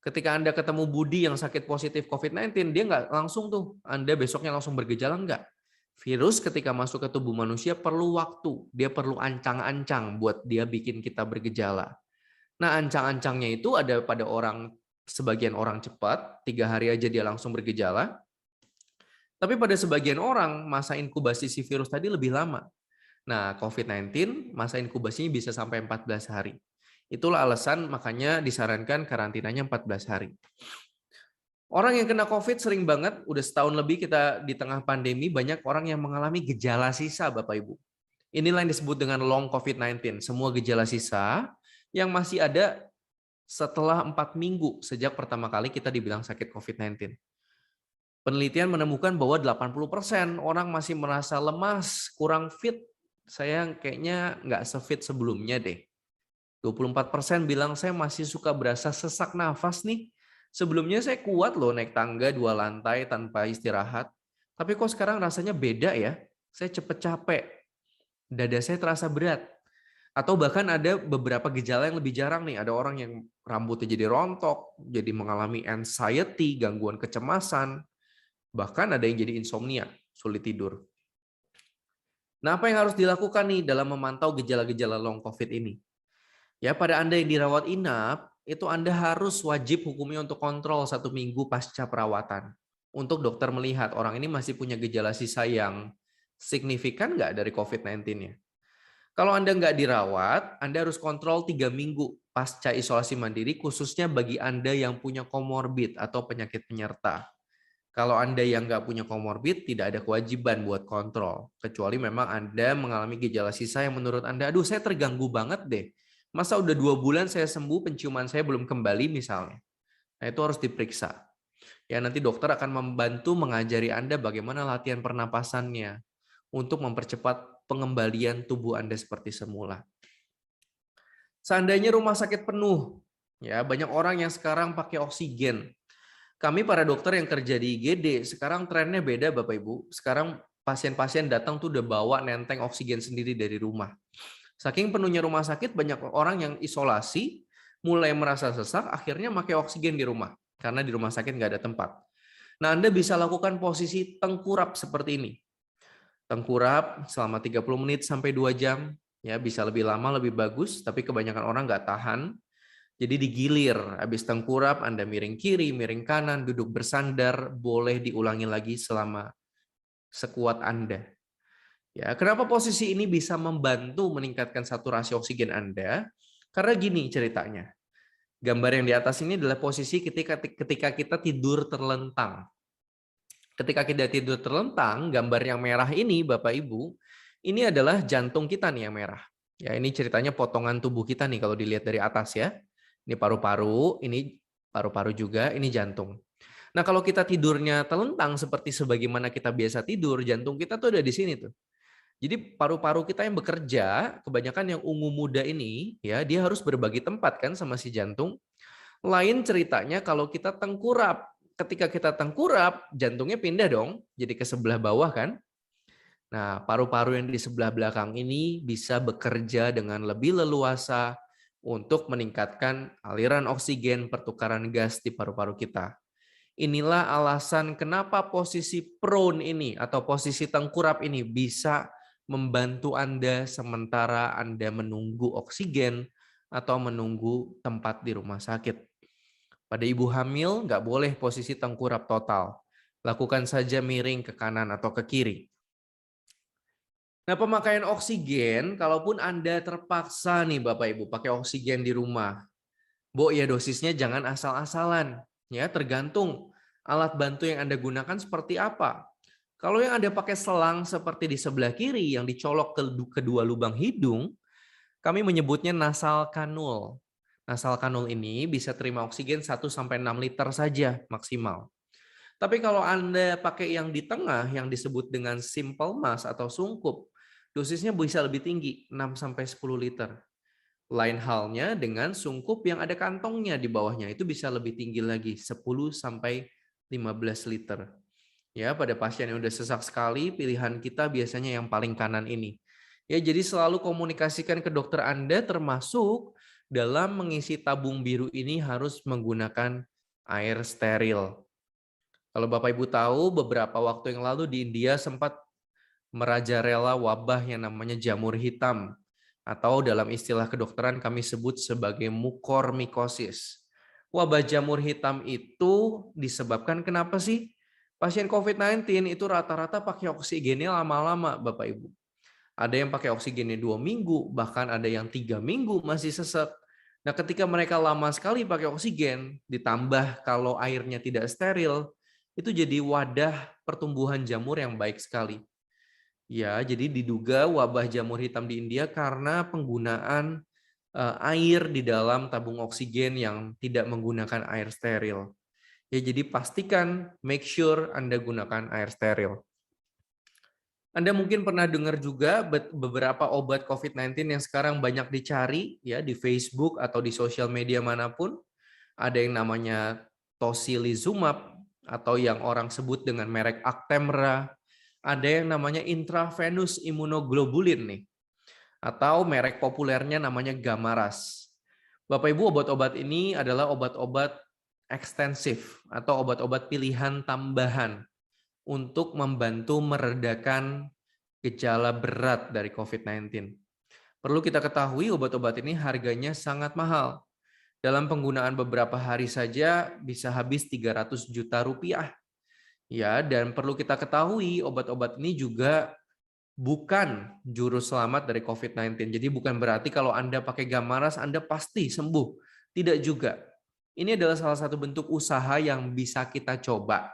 Ketika Anda ketemu Budi yang sakit positif COVID-19, dia nggak langsung tuh, Anda besoknya langsung bergejala, nggak. Virus ketika masuk ke tubuh manusia perlu waktu, dia perlu ancang-ancang buat dia bikin kita bergejala. Nah, ancang-ancangnya itu ada pada sebagian orang cepat, 3 hari aja dia langsung bergejala. Tapi pada sebagian orang, masa inkubasi si virus tadi lebih lama. Nah, COVID-19 masa inkubasinya bisa sampai 14 hari. Itulah alasan makanya disarankan karantinanya 14 hari. Orang yang kena COVID sering banget, udah setahun lebih kita di tengah pandemi, banyak orang yang mengalami gejala sisa, Bapak Ibu. Inilah yang disebut dengan long COVID-19, semua gejala sisa yang masih ada setelah 4 minggu sejak pertama kali kita dibilang sakit COVID-19. Penelitian menemukan bahwa 80% orang masih merasa lemas, kurang fit. Saya kayaknya nggak sefit sebelumnya deh. 24% bilang saya masih suka berasa sesak nafas nih. Sebelumnya saya kuat loh naik tangga 2 lantai tanpa istirahat. Tapi kok sekarang rasanya beda ya. Saya cepet capek. Dada saya terasa berat. Atau bahkan ada beberapa gejala yang lebih jarang nih. Ada orang yang rambutnya jadi rontok, jadi mengalami anxiety, gangguan kecemasan. Bahkan ada yang jadi insomnia, sulit tidur. Nah, apa yang harus dilakukan nih dalam memantau gejala-gejala long COVID ini? Ya, pada Anda yang dirawat inap, itu Anda harus wajib hukumnya untuk kontrol 1 minggu pasca perawatan. Untuk dokter melihat orang ini masih punya gejala sisa yang signifikan nggak dari COVID-19-nya. Kalau Anda nggak dirawat, Anda harus kontrol 3 minggu pasca isolasi mandiri, khususnya bagi Anda yang punya komorbid atau penyakit penyerta. Kalau Anda yang nggak punya komorbid, tidak ada kewajiban buat kontrol. Kecuali memang Anda mengalami gejala sisa yang menurut Anda, aduh saya terganggu banget deh. Masa udah 2 bulan saya sembuh, penciuman saya belum kembali misalnya. Nah itu harus diperiksa. Ya nanti dokter akan membantu mengajari Anda bagaimana latihan pernapasannya untuk mempercepat pengembalian tubuh Anda seperti semula. Seandainya rumah sakit penuh, ya banyak orang yang sekarang pakai oksigen. Kami para dokter yang kerja di IGD, sekarang trennya beda Bapak Ibu. Sekarang pasien-pasien datang tuh udah bawa nenteng oksigen sendiri dari rumah. Saking penuhnya rumah sakit, banyak orang yang isolasi, mulai merasa sesak, akhirnya pakai oksigen di rumah. Karena di rumah sakit nggak ada tempat. Nah, Anda bisa lakukan posisi tengkurap seperti ini. Tengkurap selama 30 menit sampai 2 jam. Ya, bisa lebih lama, lebih bagus, tapi kebanyakan orang nggak tahan. Jadi digilir, habis tengkurap Anda miring kiri, miring kanan, duduk bersandar, boleh diulangi lagi selama sekuat Anda. Ya, kenapa posisi ini bisa membantu meningkatkan saturasi oksigen Anda? Karena gini ceritanya. Gambar yang di atas ini adalah posisi ketika kita tidur terlentang. Ketika kita tidur terlentang, gambar yang merah ini Bapak Ibu, ini adalah jantung kita nih yang merah. Ya, ini ceritanya potongan tubuh kita nih kalau dilihat dari atas ya. Ini paru-paru, ini paru-paru juga, ini jantung. Nah, kalau kita tidurnya telentang seperti sebagaimana kita biasa tidur, jantung kita tuh ada di sini tuh. Jadi paru-paru kita yang bekerja, kebanyakan yang ungu muda ini, ya dia harus berbagi tempat kan sama si jantung. Lain ceritanya kalau kita tengkurap. Ketika kita tengkurap, jantungnya pindah dong, jadi ke sebelah bawah kan. Nah, paru-paru yang di sebelah belakang ini bisa bekerja dengan lebih leluasa untuk meningkatkan aliran oksigen, pertukaran gas di paru-paru kita. Inilah alasan kenapa posisi prone ini atau posisi tengkurap ini bisa membantu Anda sementara Anda menunggu oksigen atau menunggu tempat di rumah sakit. Pada ibu hamil, nggak boleh posisi tengkurap total. Lakukan saja miring ke kanan atau ke kiri. Nah, pemakaian oksigen, kalaupun Anda terpaksa nih Bapak Ibu pakai oksigen di rumah, ya dosisnya jangan asal-asalan. Ya, tergantung alat bantu yang Anda gunakan seperti apa. Kalau yang Anda pakai selang seperti di sebelah kiri yang dicolok ke kedua lubang hidung, kami menyebutnya nasal kanul. Nasal kanul ini bisa terima oksigen 1-6 liter saja maksimal. Tapi kalau Anda pakai yang di tengah yang disebut dengan simple mask atau sungkup, dosisnya bisa lebih tinggi, 6-10 liter. Lain halnya dengan sungkup yang ada kantongnya di bawahnya, itu bisa lebih tinggi lagi, 10 sampai 15 liter. Ya, pada pasien yang udah sesak sekali, pilihan kita biasanya yang paling kanan ini. Ya, jadi selalu komunikasikan ke dokter Anda, termasuk dalam mengisi tabung biru ini harus menggunakan air steril. Kalau Bapak Ibu tahu, beberapa waktu yang lalu di India sempat merajalela wabah yang namanya jamur hitam, atau dalam istilah kedokteran kami sebut sebagai mukormikosis. Wabah jamur hitam itu disebabkan kenapa sih? Pasien COVID-19 itu rata-rata pakai oksigennya lama-lama, Bapak Ibu. Ada yang pakai oksigennya 2 minggu, bahkan ada yang 3 minggu masih sesek. Nah, ketika mereka lama sekali pakai oksigen, ditambah kalau airnya tidak steril, itu jadi wadah pertumbuhan jamur yang baik sekali. Ya, jadi diduga wabah jamur hitam di India karena penggunaan air di dalam tabung oksigen yang tidak menggunakan air steril. Ya, jadi pastikan make sure Anda gunakan air steril. Anda mungkin pernah dengar juga beberapa obat COVID-19 yang sekarang banyak dicari ya di Facebook atau di sosial media manapun. Ada yang namanya tocilizumab atau yang orang sebut dengan merek Actemra. Ada yang namanya intravenous immunoglobulin nih. Atau merek populernya namanya Gamaras. Bapak Ibu, obat-obat ini adalah obat-obat ekstensif atau obat-obat pilihan tambahan untuk membantu meredakan gejala berat dari COVID-19. Perlu kita ketahui obat-obat ini harganya sangat mahal. Dalam penggunaan beberapa hari saja bisa habis 300 juta rupiah. Ya, dan perlu kita ketahui obat-obat ini juga bukan juru selamat dari COVID-19. Jadi bukan berarti kalau Anda pakai Gamaras Anda pasti sembuh. Tidak juga. Ini adalah salah satu bentuk usaha yang bisa kita coba,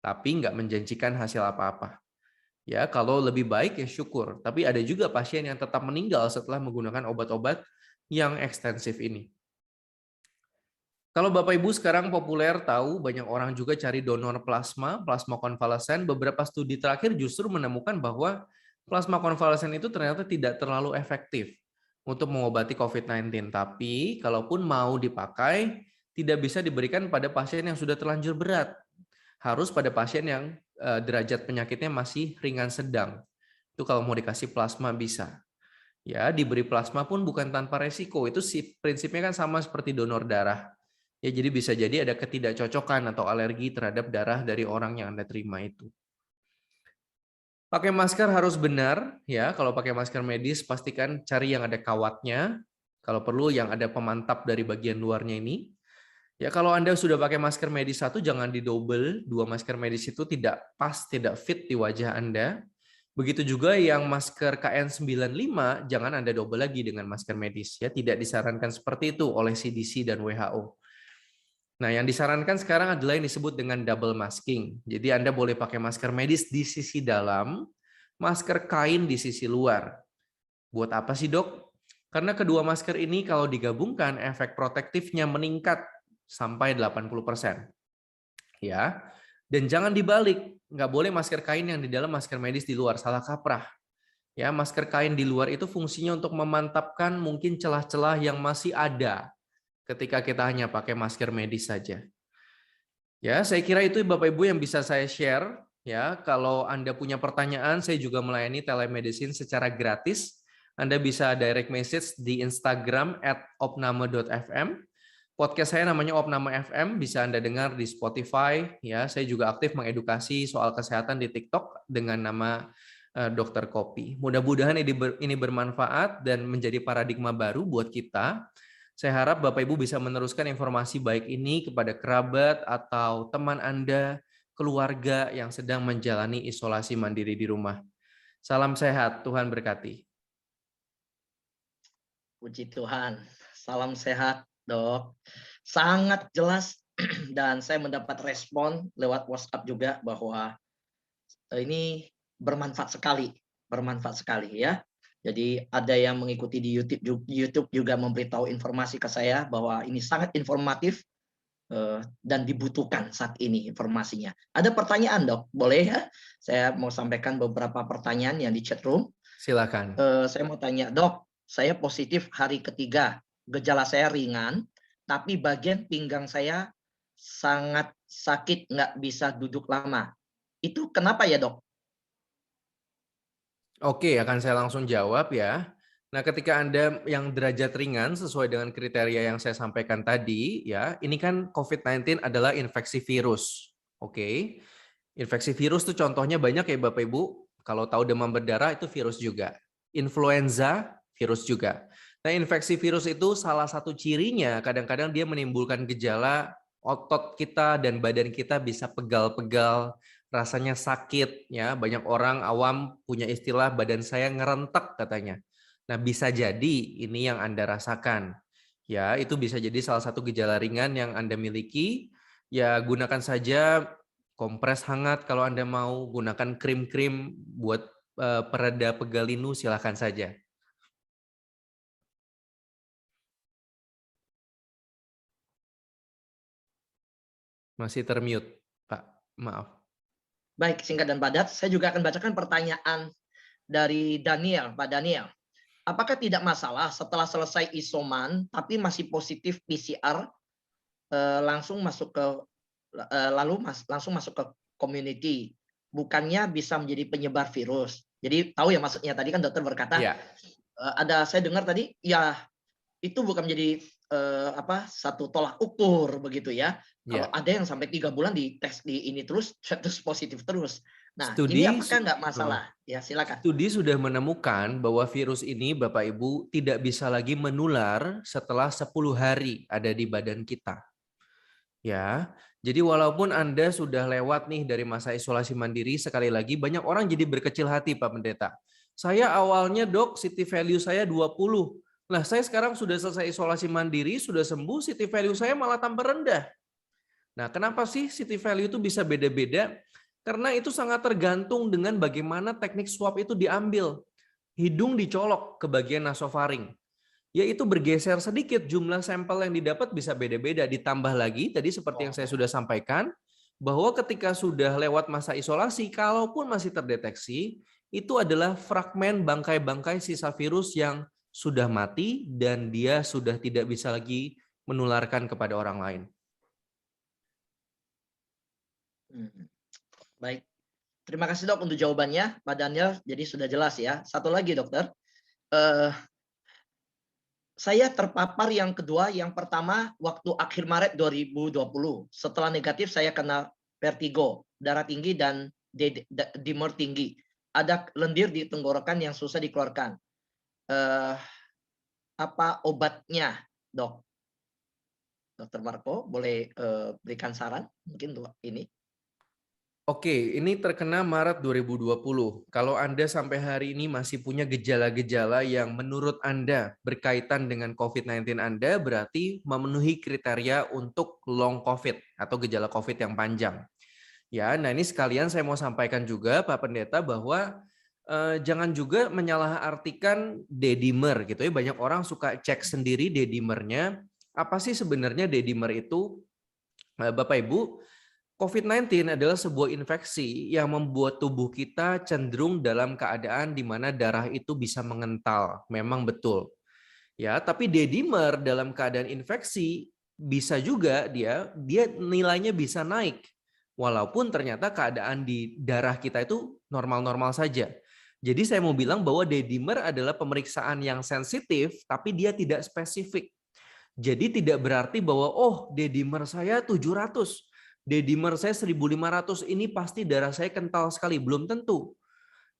tapi nggak menjanjikan hasil apa-apa. Ya, kalau lebih baik ya syukur. Tapi ada juga pasien yang tetap meninggal setelah menggunakan obat-obat yang ekstensif ini. Kalau Bapak Ibu sekarang populer tahu banyak orang juga cari donor plasma, plasma konvalesen. Beberapa studi terakhir justru menemukan bahwa plasma konvalesen itu ternyata tidak terlalu efektif untuk mengobati COVID-19. Tapi kalaupun mau dipakai, tidak bisa diberikan pada pasien yang sudah terlanjur berat. Harus pada pasien yang derajat penyakitnya masih ringan sedang. Itu kalau mau dikasih plasma bisa. Ya, diberi plasma pun bukan tanpa resiko. Itu sih prinsipnya kan sama seperti donor darah. Ya, jadi bisa jadi ada ketidakcocokan atau alergi terhadap darah dari orang yang Anda terima itu. Pakai masker harus benar, ya. Kalau pakai masker medis, pastikan cari yang ada kawatnya. Kalau perlu yang ada pemantap dari bagian luarnya ini. Ya, kalau Anda sudah pakai masker medis satu, jangan didouble. 2 masker medis itu tidak pas, tidak fit di wajah Anda. Begitu juga yang masker KN95, jangan Anda double lagi dengan masker medis. Ya, tidak disarankan seperti itu oleh CDC dan WHO. Nah, yang disarankan sekarang adalah yang disebut dengan double masking. Jadi Anda boleh pakai masker medis di sisi dalam, masker kain di sisi luar. Buat apa sih, Dok? Karena kedua masker ini kalau digabungkan efek protektifnya meningkat sampai 80%. Ya. Dan jangan dibalik, nggak boleh masker kain yang di dalam masker medis di luar, salah kaprah. Ya, masker kain di luar itu fungsinya untuk memantapkan mungkin celah-celah yang masih ada ketika kita hanya pakai masker medis saja. Ya, saya kira itu Bapak Ibu yang bisa saya share. Ya, kalau Anda punya pertanyaan, saya juga melayani telemedicine secara gratis. Anda bisa direct message di Instagram @opname.fm. Podcast saya namanya Opname FM, bisa Anda dengar di Spotify. Ya, saya juga aktif mengedukasi soal kesehatan di TikTok dengan nama Dokter Kopi. Mudah-mudahan ini bermanfaat dan menjadi paradigma baru buat kita. Saya harap Bapak Ibu bisa meneruskan informasi baik ini kepada kerabat atau teman Anda, keluarga yang sedang menjalani isolasi mandiri di rumah. Salam sehat, Tuhan berkati. Puji Tuhan, salam sehat, Dok. Sangat jelas dan saya mendapat respon lewat WhatsApp juga bahwa ini bermanfaat sekali ya. Jadi ada yang mengikuti di YouTube juga memberitahu informasi ke saya bahwa ini sangat informatif dan dibutuhkan saat ini informasinya. Ada pertanyaan, Dok? Boleh ya? Saya mau sampaikan beberapa pertanyaan yang di chat room. Silakan. Saya mau tanya, Dok, saya positif hari ketiga. gejala saya ringan, tapi bagian pinggang saya sangat sakit, nggak bisa duduk lama. Itu kenapa ya, Dok? Oke, akan saya langsung jawab ya. Nah, ketika Anda yang derajat ringan sesuai dengan kriteria yang saya sampaikan tadi, ya, ini kan COVID-19 adalah infeksi virus. Oke. Infeksi virus tuh contohnya banyak ya Bapak Ibu. Kalau tahu demam berdarah itu virus juga. Influenza virus juga. Nah, infeksi virus itu salah satu cirinya kadang-kadang dia menimbulkan gejala otot kita dan badan kita bisa pegal-pegal, rasanya sakit ya. Banyak orang awam punya istilah badan saya ngerentek katanya. Nah, bisa jadi ini yang Anda rasakan. Ya, itu bisa jadi salah satu gejala ringan yang Anda miliki. Ya, gunakan saja kompres hangat kalau Anda mau, gunakan krim-krim buat pereda pegal linu silahkan saja. Masih termute, Pak. Maaf. Baik, singkat dan padat. Saya juga akan bacakan pertanyaan dari Daniel, Pak Daniel. Apakah tidak masalah setelah selesai isoman tapi masih positif PCR langsung masuk ke langsung masuk ke community? Bukannya bisa menjadi penyebar virus. Jadi tahu ya maksudnya tadi kan dokter berkata Ya, ada saya dengar tadi ya itu bukan menjadi satu tolak ukur begitu ya. Kalau ya. ada yang sampai 3 bulan dites di ini terus positif terus. Nah, ini Studi apakah nggak masalah? Ya, silakan. Studi sudah menemukan bahwa virus ini Bapak Ibu tidak bisa lagi menular setelah 10 hari ada di badan kita. Ya. Jadi walaupun Anda sudah lewat nih dari masa isolasi mandiri, sekali lagi banyak orang jadi berkecil hati Pak Pendeta. Saya awalnya Dok, city value saya 20. Nah, saya sekarang sudah selesai isolasi mandiri, sudah sembuh, city value saya malah tambah rendah. Nah, kenapa sih city value itu bisa beda-beda? Karena itu sangat tergantung dengan bagaimana teknik swab itu diambil. Hidung dicolok ke bagian nasofaring. Yaitu bergeser sedikit, jumlah sampel yang didapat bisa beda-beda. Ditambah lagi, tadi seperti yang saya sudah sampaikan, bahwa ketika sudah lewat masa isolasi, kalaupun masih terdeteksi, itu adalah fragmen bangkai-bangkai sisa virus yang sudah mati dan dia sudah tidak bisa lagi menularkan kepada orang lain. Baik. Terima kasih dok untuk jawabannya, Pak Daniel. Jadi sudah jelas ya. Satu lagi dokter, saya terpapar yang kedua, yang pertama waktu akhir Maret 2020. Setelah negatif saya kena vertigo, darah tinggi dan dimer tinggi. Ada lendir di tenggorokan yang susah dikeluarkan. Apa obatnya, dok? Dokter Marco boleh berikan saran mungkin untuk ini? Oke, ini terkena Maret 2020. Kalau Anda sampai hari ini masih punya gejala-gejala yang menurut Anda berkaitan dengan COVID-19 Anda, berarti memenuhi kriteria untuk long COVID atau gejala COVID yang panjang. Ya, nah ini sekalian saya mau sampaikan juga Pak Pendeta bahwa jangan juga menyalahartikan D-dimer gitu ya. Banyak orang suka cek sendiri D-dimernya. Apa sih sebenarnya D-dimer itu? Bapak Ibu, COVID-19 adalah sebuah infeksi yang membuat tubuh kita cenderung dalam keadaan di mana darah itu bisa mengental. Memang betul. Ya, tapi D-dimer dalam keadaan infeksi bisa juga dia nilainya bisa naik. Walaupun ternyata keadaan di darah kita itu normal-normal saja. Jadi saya mau bilang bahwa D-dimer adalah pemeriksaan yang sensitif tapi dia tidak spesifik. Jadi tidak berarti bahwa oh D-dimer saya 700, D-dimer saya 1.500, ini pasti darah saya kental sekali. Belum tentu.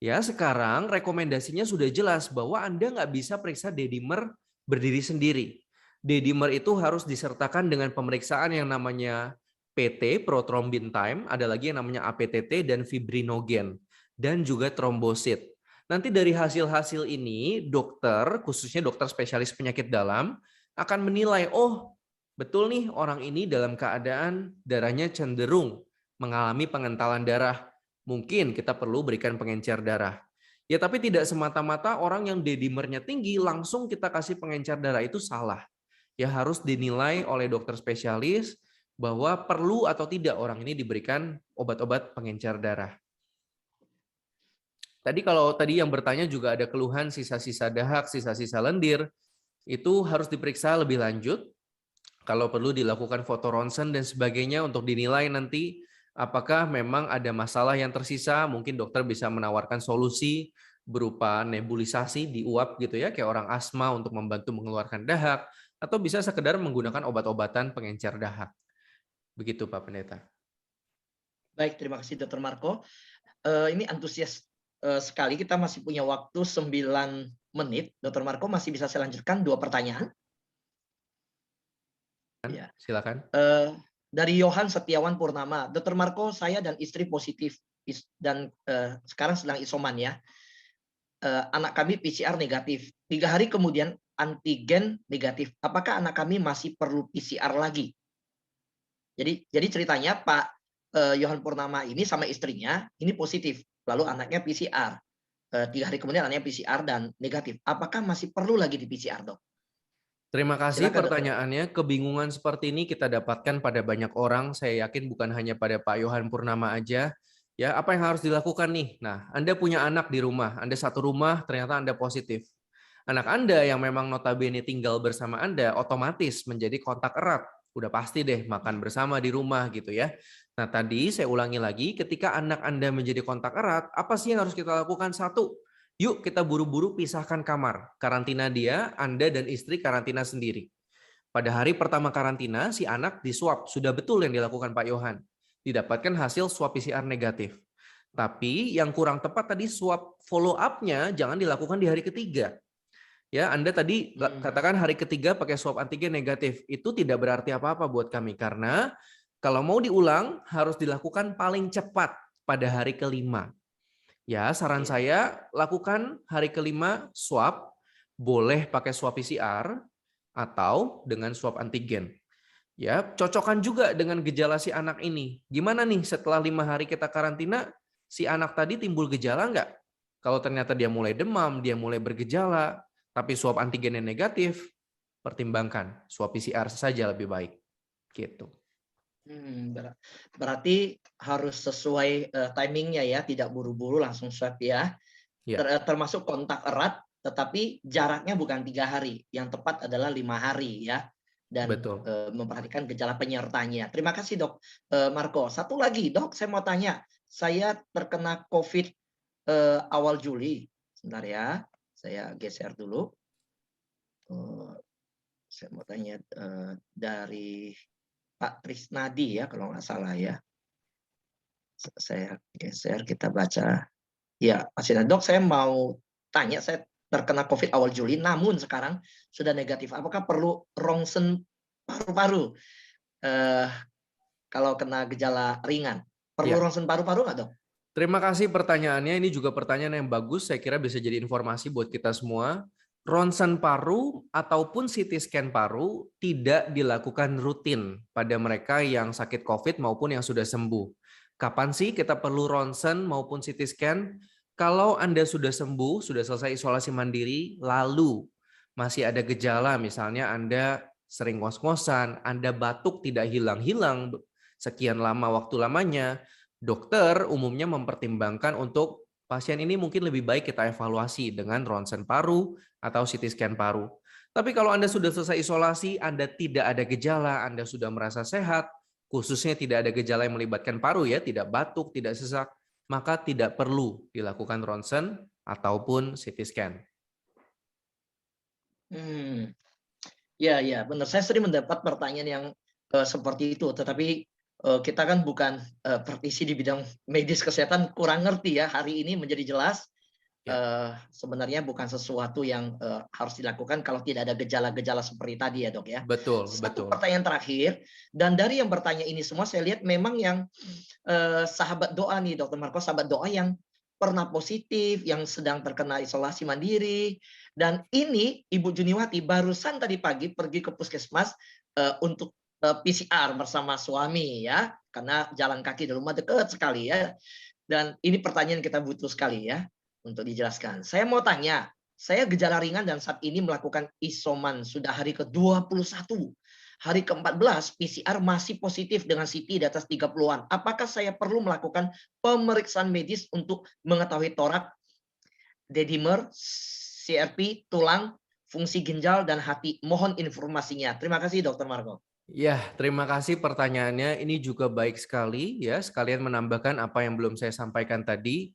Ya, sekarang rekomendasinya sudah jelas bahwa Anda nggak bisa periksa D-dimer berdiri sendiri. D-dimer itu harus disertakan dengan pemeriksaan yang namanya PT, prothrombin time, ada lagi yang namanya APTT dan fibrinogen, dan juga trombosit. Nanti dari hasil-hasil ini, dokter, khususnya dokter spesialis penyakit dalam, akan menilai, oh betul nih orang ini dalam keadaan darahnya cenderung mengalami pengentalan darah. Mungkin kita perlu berikan pengencer darah. Ya, tapi tidak semata-mata orang yang D-dimernya tinggi langsung kita kasih pengencer darah, itu salah. Ya, harus dinilai oleh dokter spesialis bahwa perlu atau tidak orang ini diberikan obat-obat pengencer darah. Tadi kalau tadi yang bertanya juga ada keluhan sisa-sisa dahak, sisa-sisa lendir. Itu harus diperiksa lebih lanjut. Kalau perlu dilakukan foto ronsen dan sebagainya untuk dinilai nanti apakah memang ada masalah yang tersisa. Mungkin dokter bisa menawarkan solusi berupa nebulisasi di uap gitu ya, kayak orang asma untuk membantu mengeluarkan dahak, atau bisa sekedar menggunakan obat-obatan pengencer dahak. Begitu Pak Pendeta. Baik, terima kasih Dr. Marco. Ini antusias sekali, kita masih punya waktu 9 menit. Dr. Marco masih bisa saya lanjutkan 2 pertanyaan? Ya. Silakan. Dari Yohan Setiawan Purnama, Dr. Marco, saya dan istri positif dan sekarang sedang isoman ya. Anak kami PCR negatif. 3 hari kemudian antigen negatif. Apakah anak kami masih perlu PCR lagi? Jadi ceritanya Pak Yohan Purnama ini sama istrinya ini positif, lalu anaknya PCR. 3 hari kemudian anaknya PCR dan negatif. Apakah masih perlu lagi di PCR, Dok? Terima kasih Silakan, Dokter. pertanyaannya. Kebingungan seperti ini kita dapatkan pada banyak orang. Saya yakin bukan hanya pada Pak Yohan Purnama aja. Ya, apa yang harus dilakukan nih? Nah, Anda punya anak di rumah. Anda satu rumah, ternyata Anda positif. Anak Anda yang memang notabene tinggal bersama Anda otomatis menjadi kontak erat. Udah pasti deh makan bersama di rumah gitu ya. Nah, tadi saya ulangi lagi, ketika anak Anda menjadi kontak erat, apa sih yang harus kita lakukan? Satu, yuk kita buru-buru pisahkan kamar. Karantina dia, Anda dan istri karantina sendiri. Pada hari pertama karantina, si anak diswab. Sudah betul yang dilakukan Pak Yohan. Didapatkan hasil swab PCR negatif. Tapi yang kurang tepat tadi swab follow up-nya jangan dilakukan di hari ketiga. Ya, Anda tadi katakan hari ketiga pakai swab antigen negatif. Itu tidak berarti apa-apa buat kami karena kalau mau diulang harus dilakukan paling cepat pada hari kelima. Ya, saran saya lakukan hari kelima swab, boleh pakai swab PCR atau dengan swab antigen. Ya, cocokkan juga dengan gejala si anak ini. Gimana nih setelah 5 hari kita karantina, si anak tadi timbul gejala nggak? Kalau ternyata dia mulai demam, dia mulai bergejala, tapi swab antigennya negatif, pertimbangkan swab PCR saja lebih baik. Gitu. Berarti harus sesuai timingnya ya, tidak buru-buru langsung swab ya. Termasuk kontak erat, tetapi jaraknya bukan 3 hari, yang tepat adalah 5 hari ya, dan memperhatikan gejala penyertanya. Terima kasih Dok Marco. Satu lagi Dok, saya mau tanya, saya terkena COVID awal Juli. Sebentar ya, saya geser dulu. Saya mau tanya dari Pak Trisnadi ya, kalau nggak salah ya. Saya geser, kita baca. Ya, Pak Sinan. Dok, saya mau tanya, saya terkena COVID awal Juli, namun sekarang sudah negatif. Apakah perlu rongsen paru-paru kalau kena gejala ringan? Perlu rongsen paru-paru nggak, Dok? Terima kasih pertanyaannya. Ini juga pertanyaan yang bagus. Saya kira bisa jadi informasi buat kita semua. Ronsen paru ataupun CT scan paru tidak dilakukan rutin pada mereka yang sakit COVID maupun yang sudah sembuh. Kapan sih kita perlu ronsen maupun CT scan? Kalau Anda sudah sembuh, sudah selesai isolasi mandiri, lalu masih ada gejala, misalnya Anda sering ngos-ngosan, Anda batuk tidak hilang-hilang sekian lama waktu lamanya, dokter umumnya mempertimbangkan untuk pasien ini mungkin lebih baik kita evaluasi dengan ronsen paru atau CT scan paru. Tapi kalau Anda sudah selesai isolasi, Anda tidak ada gejala, Anda sudah merasa sehat, khususnya tidak ada gejala yang melibatkan paru ya, tidak batuk, tidak sesak, maka tidak perlu dilakukan ronsen ataupun CT scan. Ya, benar. Saya sering mendapat pertanyaan yang seperti itu, tetapi kita kan bukan praktisi di bidang medis kesehatan, kurang ngerti ya. Hari ini menjadi jelas sebenarnya bukan sesuatu yang harus dilakukan kalau tidak ada gejala-gejala seperti tadi ya Dok ya. Betul. Satu pertanyaan terakhir, dan dari yang bertanya ini semua saya lihat memang yang sahabat doa nih Dr. Marco, sahabat doa yang pernah positif, yang sedang terkena isolasi mandiri, dan ini Ibu Juniwati barusan tadi pagi pergi ke puskesmas untuk PCR bersama suami ya, karena jalan kaki dari rumah dekat sekali ya. Dan ini pertanyaan kita butuh sekali ya untuk dijelaskan. Saya mau tanya, saya gejala ringan dan saat ini melakukan isoman sudah hari ke-21. Hari ke-14 PCR masih positif dengan CT di atas 30-an. Apakah saya perlu melakukan pemeriksaan medis untuk mengetahui torak, dedimer, CRP, tulang, fungsi ginjal dan hati. Mohon informasinya. Terima kasih Dokter Marco. Ya, terima kasih pertanyaannya. Ini juga baik sekali ya. Sekalian menambahkan apa yang belum saya sampaikan tadi.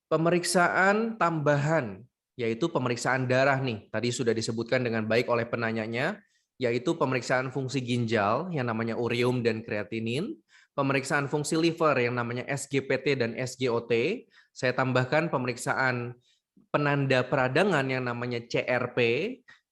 Pemeriksaan tambahan, yaitu pemeriksaan darah nih. Tadi sudah disebutkan dengan baik oleh penanyanya, yaitu pemeriksaan fungsi ginjal yang namanya ureum dan kreatinin, pemeriksaan fungsi liver yang namanya SGPT dan SGOT. Saya tambahkan pemeriksaan penanda peradangan yang namanya CRP,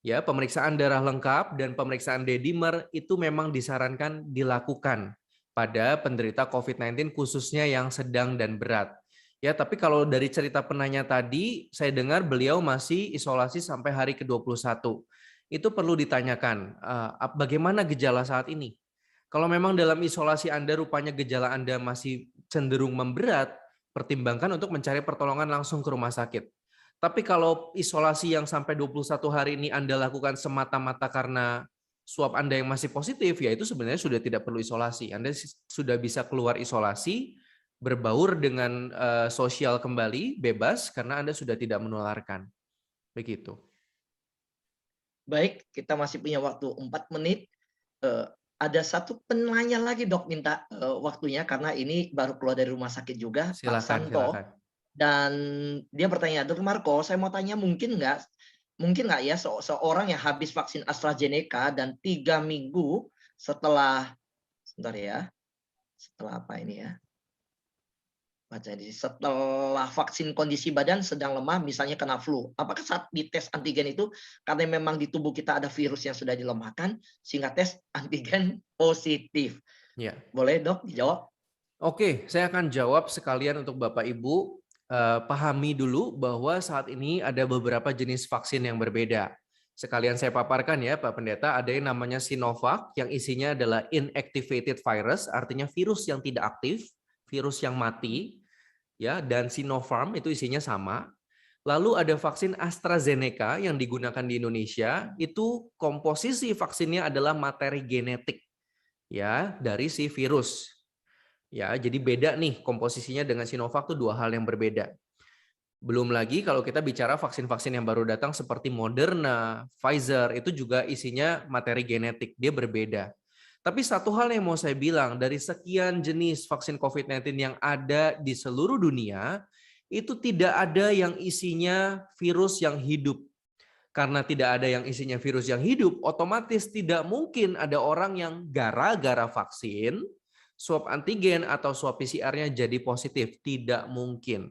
ya, pemeriksaan darah lengkap dan pemeriksaan D-dimer itu memang disarankan dilakukan pada penderita COVID-19 khususnya yang sedang dan berat. Ya, tapi kalau dari cerita penanya tadi, saya dengar beliau masih isolasi sampai hari ke-21. Itu perlu ditanyakan, bagaimana gejala saat ini? Kalau memang dalam isolasi Anda rupanya gejala Anda masih cenderung memberat, pertimbangkan untuk mencari pertolongan langsung ke rumah sakit. Tapi kalau isolasi yang sampai 21 hari ini Anda lakukan semata-mata karena swab Anda yang masih positif, ya itu sebenarnya sudah tidak perlu isolasi. Anda sudah bisa keluar isolasi, berbaur dengan sosial kembali, bebas, karena Anda sudah tidak menularkan. Begitu. Baik, kita masih punya waktu 4 menit. Ada satu penanya lagi Dok minta waktunya karena ini baru keluar dari rumah sakit juga, Pak Silakan, Santo. silakan. Dan dia bertanya, Dokter Marco, saya mau tanya mungkin nggak ya seorang yang habis vaksin AstraZeneca dan 3 minggu setelah, sebentar ya, setelah apa ini ya? Baca di setelah vaksin kondisi badan sedang lemah, misalnya kena flu. Apakah saat dites antigen itu karena memang di tubuh kita ada virus yang sudah dilemahkan sehingga tes antigen positif? Ya. Boleh Dok dijawab? Oke, saya akan jawab sekalian untuk Bapak Ibu. Pahami dulu bahwa saat ini ada beberapa jenis vaksin yang berbeda. Sekalian saya paparkan ya Pak Pendeta, ada yang namanya Sinovac yang isinya adalah inactivated virus, artinya virus yang tidak aktif, virus yang mati, ya, dan Sinopharm itu isinya sama. Lalu ada vaksin AstraZeneca yang digunakan di Indonesia, itu komposisi vaksinnya adalah materi genetik ya dari si virus. Ya, jadi beda nih komposisinya dengan Sinovac itu dua hal yang berbeda. Belum lagi kalau kita bicara vaksin-vaksin yang baru datang seperti Moderna, Pfizer, itu juga isinya materi genetik, dia berbeda. Tapi satu hal yang mau saya bilang, dari sekian jenis vaksin COVID-19 yang ada di seluruh dunia, itu tidak ada yang isinya virus yang hidup. Karena tidak ada yang isinya virus yang hidup, otomatis tidak mungkin ada orang yang gara-gara vaksin, swab antigen atau swab PCR-nya jadi positif. Tidak mungkin.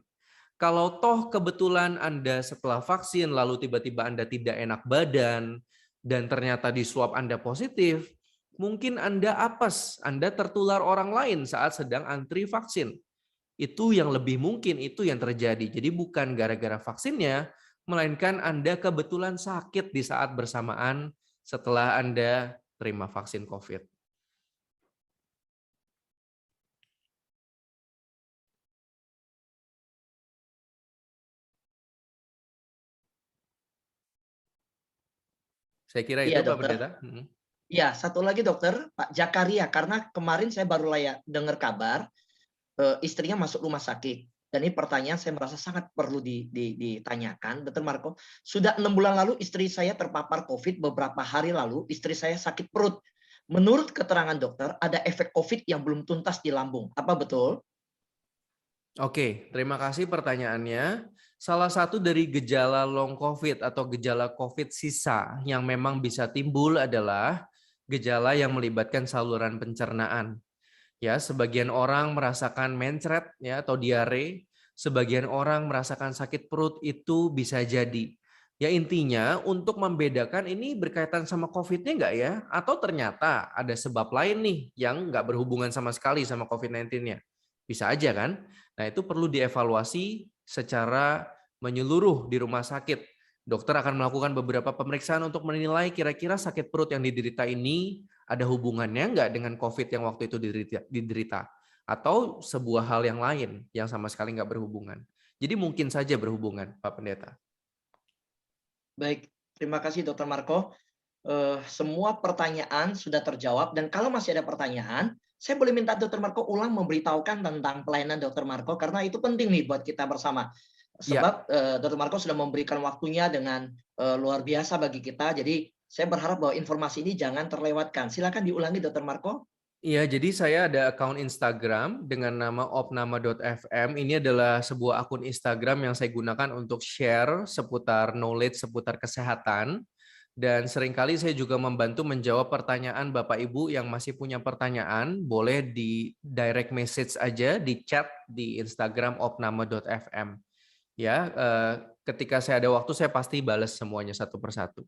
Kalau toh kebetulan Anda setelah vaksin lalu tiba-tiba Anda tidak enak badan dan ternyata di swab Anda positif, mungkin Anda apes, Anda tertular orang lain saat sedang antri vaksin. Itu yang lebih mungkin, itu yang terjadi. Jadi bukan gara-gara vaksinnya, melainkan Anda kebetulan sakit di saat bersamaan setelah Anda terima vaksin COVID. Saya kira itu Iya Pak Dokter. Pendeta. Ya, satu lagi Dokter, Pak Jakaria, karena kemarin saya baru dengar kabar istrinya masuk rumah sakit. Dan ini pertanyaan saya merasa sangat perlu ditanyakan, Dokter Marco. Sudah 6 bulan lalu istri saya terpapar COVID, beberapa hari lalu istri saya sakit perut. Menurut keterangan dokter, ada efek COVID yang belum tuntas di lambung. Apa betul? Oke, terima kasih pertanyaannya. Salah satu dari gejala long COVID atau gejala COVID sisa yang memang bisa timbul adalah gejala yang melibatkan saluran pencernaan. Ya, sebagian orang merasakan mencret ya atau diare, sebagian orang merasakan sakit perut, itu bisa jadi. Ya intinya untuk membedakan ini berkaitan sama COVID-nya enggak ya? Atau ternyata ada sebab lain nih yang enggak berhubungan sama sekali sama COVID-19-nya. Bisa aja kan? Nah itu perlu dievaluasi secara menyeluruh di rumah sakit. Dokter akan melakukan beberapa pemeriksaan untuk menilai kira-kira sakit perut yang diderita ini ada hubungannya enggak dengan COVID yang waktu itu diderita. Atau sebuah hal yang lain yang sama sekali enggak berhubungan. Jadi mungkin saja berhubungan, Pak Pendeta. Baik, terima kasih Dokter Marco. Semua pertanyaan sudah terjawab dan kalau masih ada pertanyaan, saya boleh minta Dokter Marco ulang memberitahukan tentang pelayanan Dokter Marco karena itu penting nih buat kita bersama. Ya, Sebab Dr. Marco sudah memberikan waktunya dengan luar biasa bagi kita. Jadi saya berharap bahwa informasi ini jangan terlewatkan. Silakan diulangi Dr. Marco. iya, jadi saya ada akun Instagram dengan nama opnama.fm. Ini adalah sebuah akun Instagram yang saya gunakan untuk share seputar knowledge, seputar kesehatan. Dan seringkali saya juga membantu menjawab pertanyaan Bapak Ibu yang masih punya pertanyaan. Boleh di direct message aja, di chat di Instagram opnama.fm. Ya, ketika saya ada waktu saya pasti balas semuanya satu persatu.